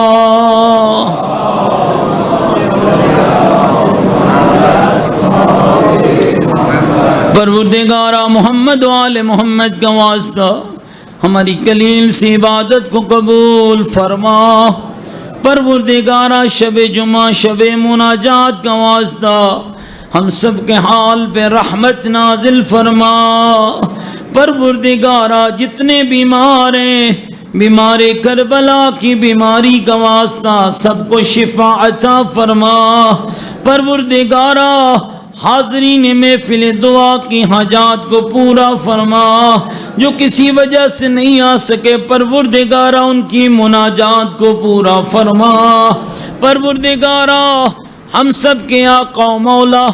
پروردگارا محمد و آل محمد کا واسطہ ہماری قلیل سی عبادت کو قبول فرما. پروردگارا شب جمعہ شب مناجات کا واسطہ ہم سب کے حال پہ رحمت نازل فرما. پروردگارا جتنے بیمار ہیں بیمار کربلا کی بیماری کا واسطہ سب کو شفا عطا فرما۔ پروردگارا حاضرین محفل دعا کی حاجات کو پورا فرما، جو کسی وجہ سے نہیں آ سکے پروردگارا ان کی مناجات کو پورا فرما۔ پروردگارا ہم سب کے آقا و مولا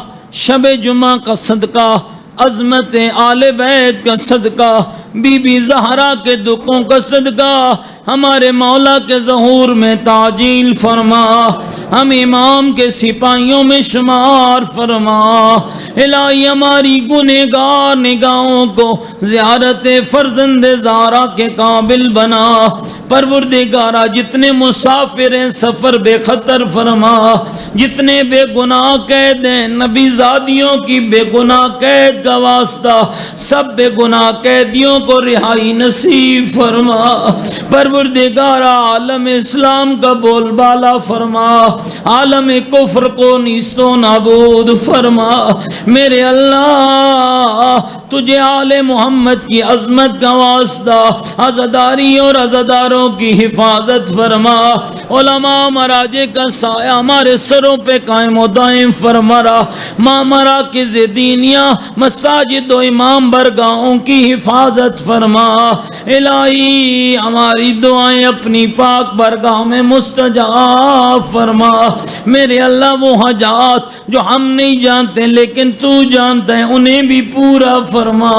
شب جمعہ کا صدقہ، عظمت آل بیت کا صدقہ، بی بی زہرا کے دکھوں کا صدقہ ہمارے مولا کے ظہور میں تعجیل فرما، ہم امام کے سپاہیوں میں شمار فرما۔ الہی ہماری گنہگار نگاہوں کو زیارت فرزند زہرا کے قابل بنا۔ پروردگارا جتنے مسافر ہیں سفر بے خطر فرما، جتنے بے گناہ قید ہیں نبی زادیوں کی بے گناہ قید کا واسطہ سب بے گناہ قیدیوں کو رہائی نصیب فرما۔ پروردگارا عالم اسلام کا بول بالا فرما، عالم کفر کو نیست و نابود فرما۔ میرے اللہ تجھے آل محمد کی عظمت کا واسطہ عزاداری اور عزاداروں کی حفاظت فرما، علماء مراجع کا سایہ ہمارے سروں پہ قائم و دائم فرما رہا، مامرا کی دینیا مساجد و امام برگاہوں کی حفاظت فرما۔ الہی ہماری دعائیں اپنی پاک برگاہ میں مستجاب فرما۔ میرے اللہ وہ حاجات جو ہم نہیں جانتے لیکن تو جانتا ہے انہیں بھی پورا فرما۔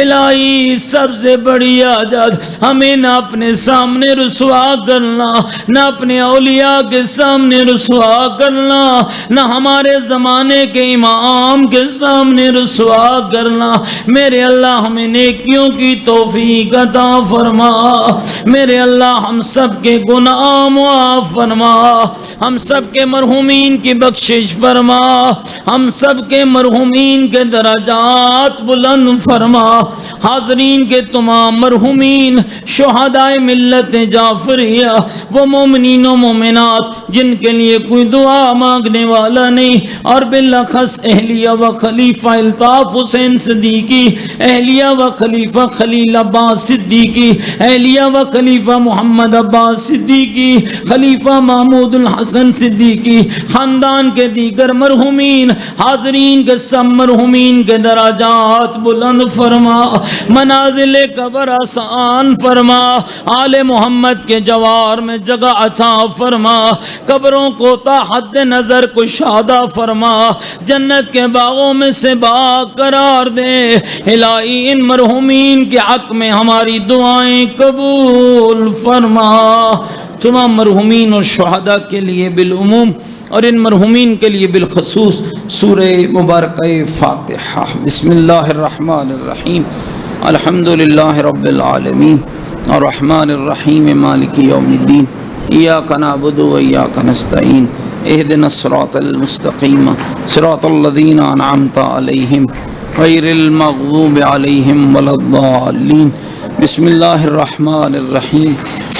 الہی سب سے بڑی حاجت ہمیں نہ اپنے سامنے رسوا کرنا، نہ اپنے اولیاء کے سامنے رسوا کرنا، نہ ہمارے زمانے کے امام کے سامنے رسوا کرنا۔ میرے اللہ ہمیں نیکیوں کی توفیق عطا فرما۔ میرے اللہ ہم سب کے گناہ معاف فرما، ہم سب کے مرحومین کی بخشش فرما، ہم سب کے مرحومین کے درجات بلند فرما۔ حاضرین کے تمام مرحومین شہدائے ملت جعفریہ، وہ مومنین و مومنات جن کے لیے کوئی دعا مانگنے والا نہیں، اور بالاخص اہلیہ و خلیفہ الطاف حسین صدیقی، اہلیہ و خلیفہ خلیل عباس صدیقی، اہلیہ و خلیفہ محمد عباس صدیقی، خلیفہ محمود الحسن صدیقی، خاندان کے دیگر مرحومین، حاضرین کے سب مرحومین کے درجات بلند فرما، منازل قبر آسان فرما، آل محمد کے جوار میں جگہ عطا فرما، قبروں کو تا حد نظر کشادہ فرما، جنت کے باغوں میں سے باغ قرار دے۔ الہی ان مرحومین کے حق میں ہماری دعائیں قبول فرما۔ تمام مرحومین اور شہداء کے لیے بالعموم اور ان مرحومین کے لیے بالخصوص سورہ مبارکہ فاتحہ۔ بسم اللہ الرحمن الرحیم، الحمدللہ رب العالمین الرحمن الرحیم مالک یوم الدین، ایاک نعبد و ایاک نستعین، اہدنا الصراط المستقیم صراط الذین انعمت علیہم غیر المغضوب علیہم ولا الضالین۔ بسم اللہ الرحمن الرحیم،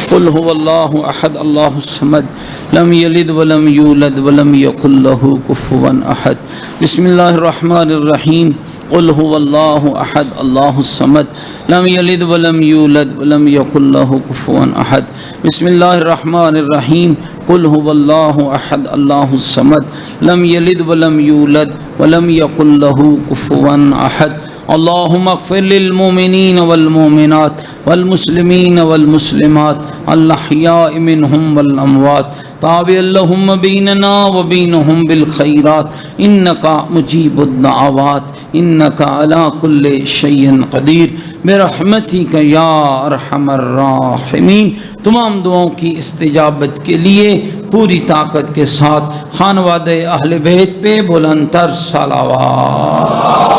قل هو اللہ احد اللہ الصمد لم یلد ولم یولد ولم یکن له کفوا احد۔ بسم اللہ الرحمن الرحیم، قل هو اللہ احد اللہ الصمد لم یلد ولم یولد ولم یکن له کفوا احد۔ بسم اللہ الرحمن الرحیم، قل هو اللہ احد اللہ الصمد لم یلد ولم یولد ولم یکن له کفوا احد۔ اللہم اغفر للمؤمنین والمؤمنات والمسلمین والمسلمات الاحیاء منہم والاموات، تابع اللہم بیننا وبینہم بالخیرات انکا مجیب الدعوات انکا علی کل شیء قدیر برحمتک یا ارحم الراحمین۔ تمام دعاؤں کی استجابت کے لیے پوری طاقت کے ساتھ خانوادہ اہل بیت پہ بلند تر صلوات۔